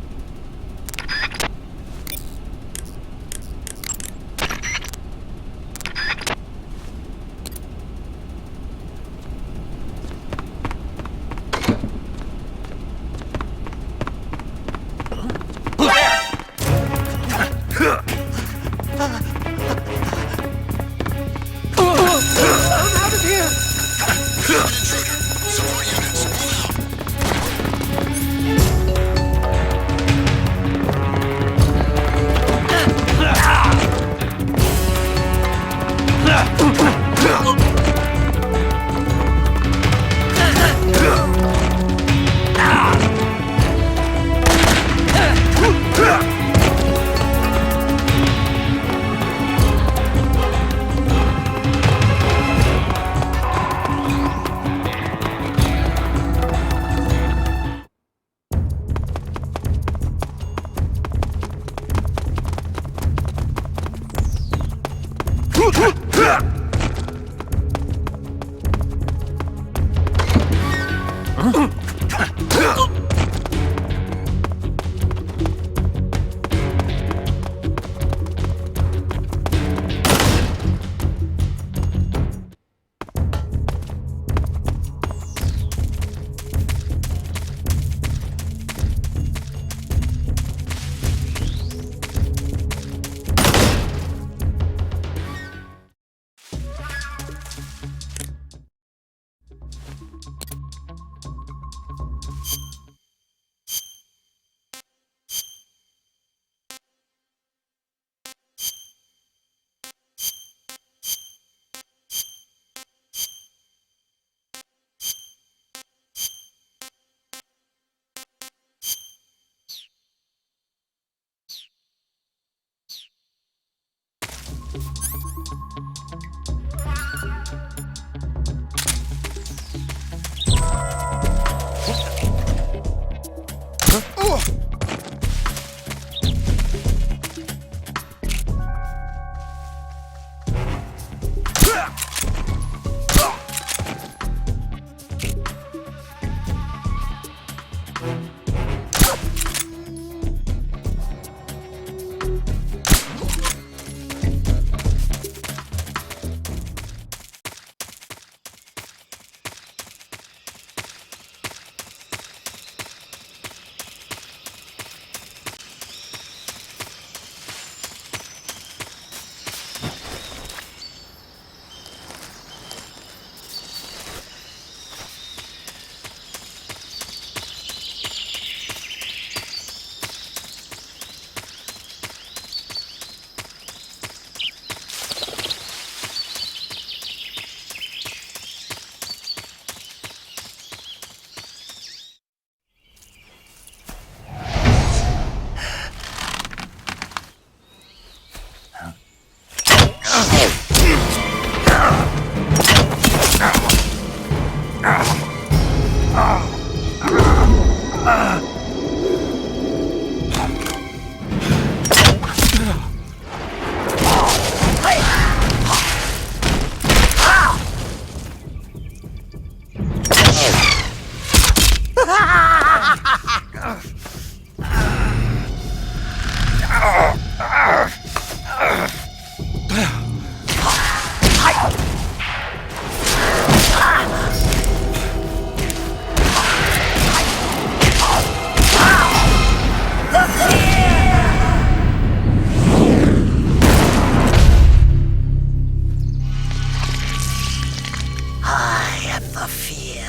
fear.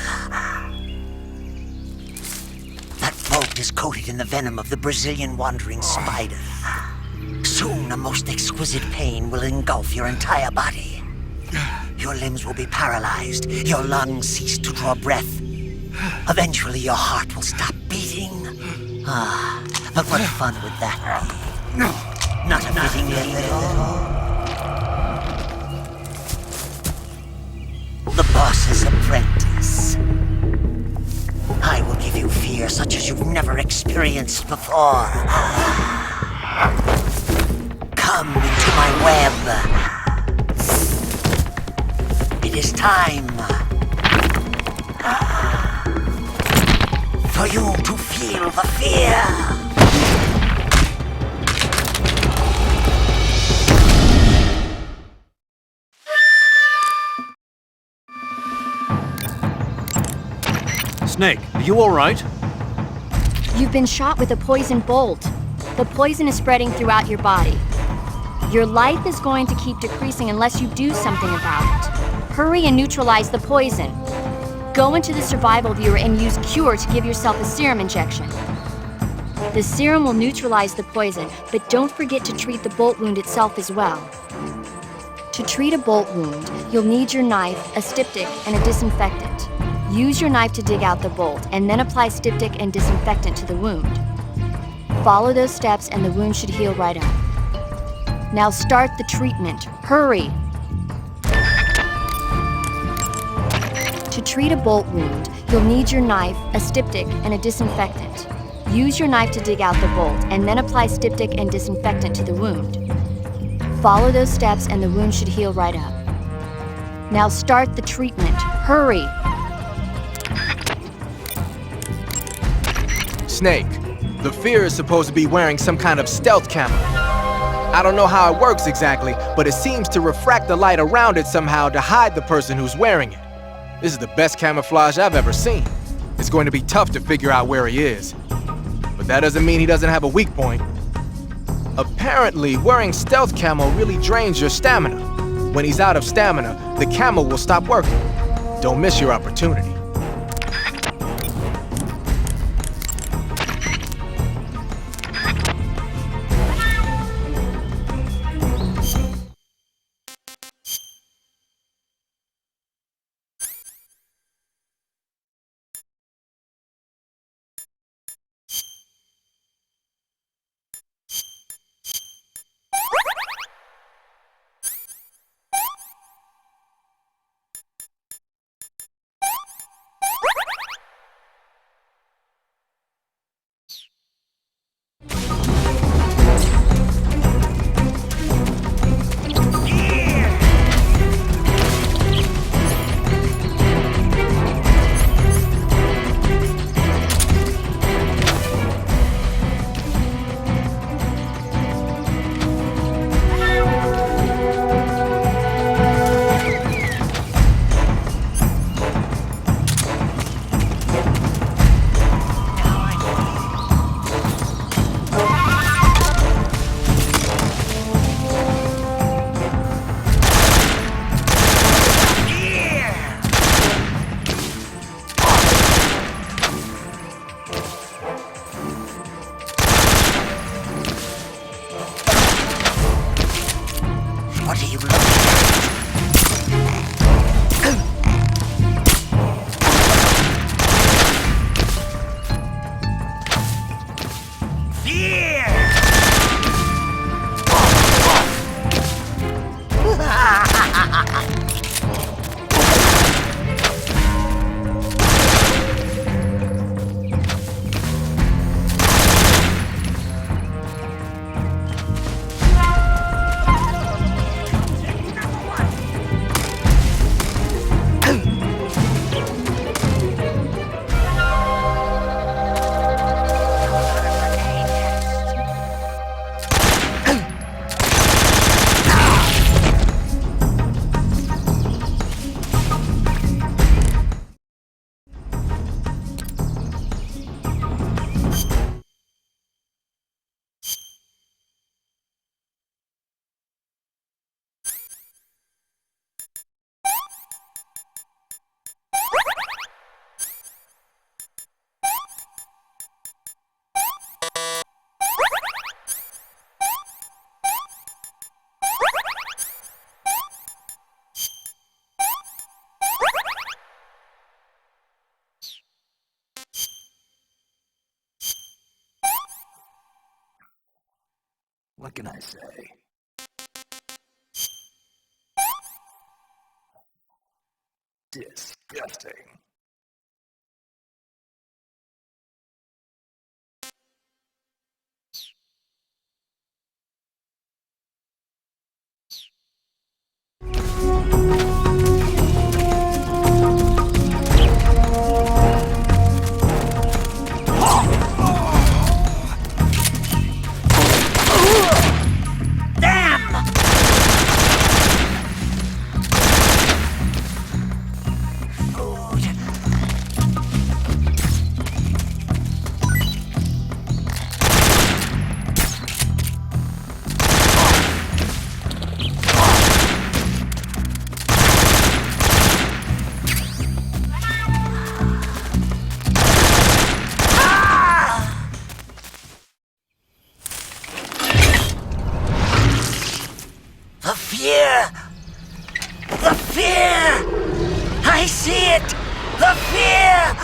That bolt is coated in the venom of the Brazilian wandering spider. Soon, a most exquisite pain will engulf your entire body. Your limbs will be paralyzed, your lungs cease to draw breath. Eventually, your heart will stop beating. But what fun would that be? Not a fitting end at all. The boss's apprentice. I will give you fear such as you've never experienced before. Come into my web. It is time for you to feel the fear. Snake, are you alright? You've been shot with a poison bolt. The poison is spreading throughout your body. Your life is going to keep decreasing unless you do something about it. Hurry and neutralize the poison. Go into the survival viewer and use Cure to give yourself a serum injection. The serum will neutralize the poison, but don't forget to treat the bolt wound itself as well. To treat a bolt wound, you'll need your knife, a styptic, and a disinfectant. Use your knife to dig out the bolt, and then apply styptic and disinfectant to the wound. Follow those steps and the wound should heal right up. Now start the treatment. Hurry! To treat a bolt wound, you'll need your knife, a styptic, and a disinfectant. Use your knife to dig out the bolt, and then apply styptic and disinfectant to the wound. Follow those steps and the wound should heal right up. Now start the treatment. Hurry! Snake, the fear is supposed to be wearing some kind of stealth camo. I don't know how it works exactly, but it seems to refract the light around it somehow to hide the person who's wearing it. This is the best camouflage I've ever seen. It's going to be tough to figure out where he is. But that doesn't mean he doesn't have a weak point. Apparently, wearing stealth camo really drains your stamina. When he's out of stamina, the camo will stop working. Don't miss your opportunity. What can I say? Disgusting. The fear! The fear! I see it! The fear!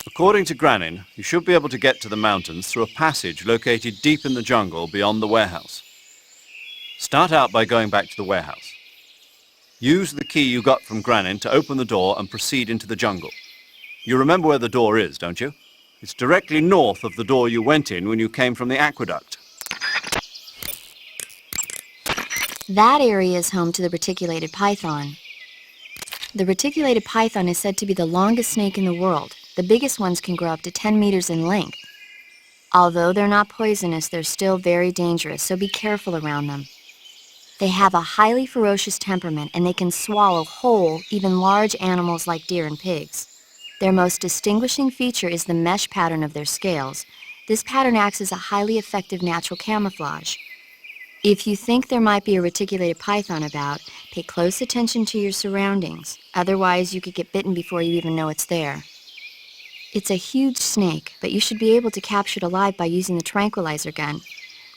According to Granin, you should be able to get to the mountains through a passage located deep in the jungle beyond the warehouse. Start out by going back to the warehouse. Use the key you got from Granin to open the door and proceed into the jungle. You remember where the door is, don't you? It's directly north of the door you went in when you came from the aqueduct. That area is home to the reticulated python. The reticulated python is said to be the longest snake in the world. The biggest ones can grow up to 10 meters in length. Although they're not poisonous, they're still very dangerous, so be careful around them. They have a highly ferocious temperament, and they can swallow whole, even large animals like deer and pigs. Their most distinguishing feature is the mesh pattern of their scales. This pattern acts as a highly effective natural camouflage. If you think there might be a reticulated python about, pay close attention to your surroundings. Otherwise, you could get bitten before you even know it's there. It's a huge snake, but you should be able to capture it alive by using the tranquilizer gun.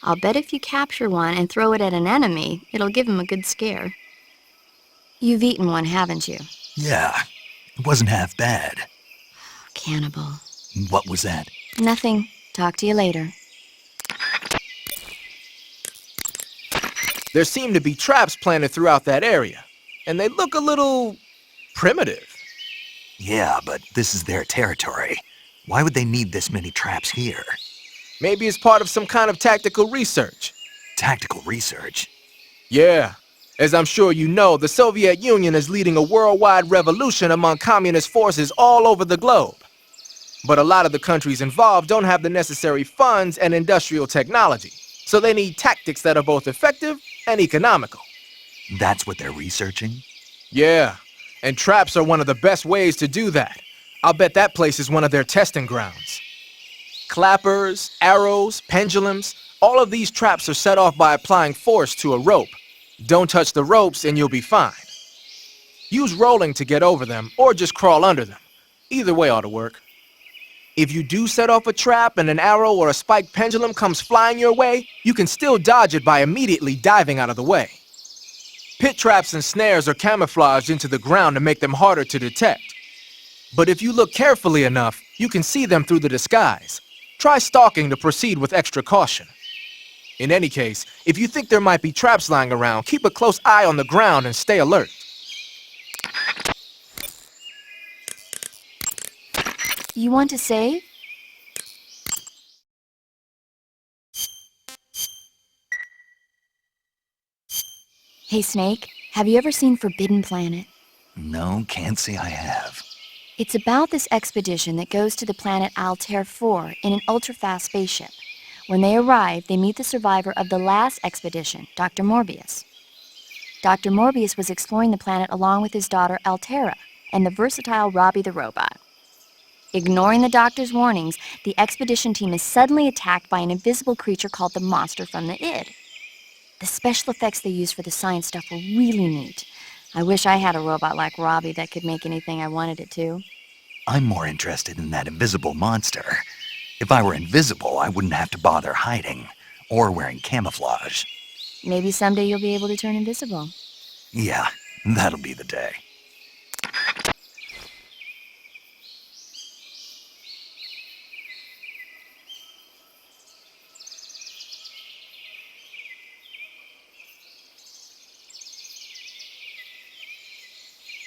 I'll bet if you capture one and throw it at an enemy, it'll give him a good scare. You've eaten one, haven't you? Yeah, it wasn't half bad. Cannibal. What was that? Nothing. Talk to you later. There seem to be traps planted throughout that area, and they look a little primitive. Yeah, but this is their territory. Why would they need this many traps here? Maybe it's part of some kind of tactical research. Tactical research? Yeah. As I'm sure you know, the Soviet Union is leading a worldwide revolution among communist forces all over the globe. But a lot of the countries involved don't have the necessary funds and industrial technology, so they need tactics that are both effective and economical. That's what they're researching? Yeah. And traps are one of the best ways to do that. I'll bet that place is one of their testing grounds. Clappers, arrows, pendulums, all of these traps are set off by applying force to a rope. Don't touch the ropes and you'll be fine. Use rolling to get over them, or just crawl under them. Either way ought to work. If you do set off a trap and an arrow or a spiked pendulum comes flying your way, you can still dodge it by immediately diving out of the way. Pit traps and snares are camouflaged into the ground to make them harder to detect. But if you look carefully enough, you can see them through the disguise. Try stalking to proceed with extra caution. In any case, if you think there might be traps lying around, keep a close eye on the ground and stay alert. You want to save? Hey, Snake, have you ever seen Forbidden Planet? No, can't say I have. It's about this expedition that goes to the planet Altair 4 in an ultra-fast spaceship. When they arrive, they meet the survivor of the last expedition, Dr. Morbius. Dr. Morbius was exploring the planet along with his daughter Altera and the versatile Robbie the robot. Ignoring the doctor's warnings, the expedition team is suddenly attacked by an invisible creature called the Monster from the Id. The special effects they used for the science stuff were really neat. I wish I had a robot like Robbie that could make anything I wanted it to. I'm more interested in that invisible monster. If I were invisible, I wouldn't have to bother hiding or wearing camouflage. Maybe someday you'll be able to turn invisible. Yeah, that'll be the day.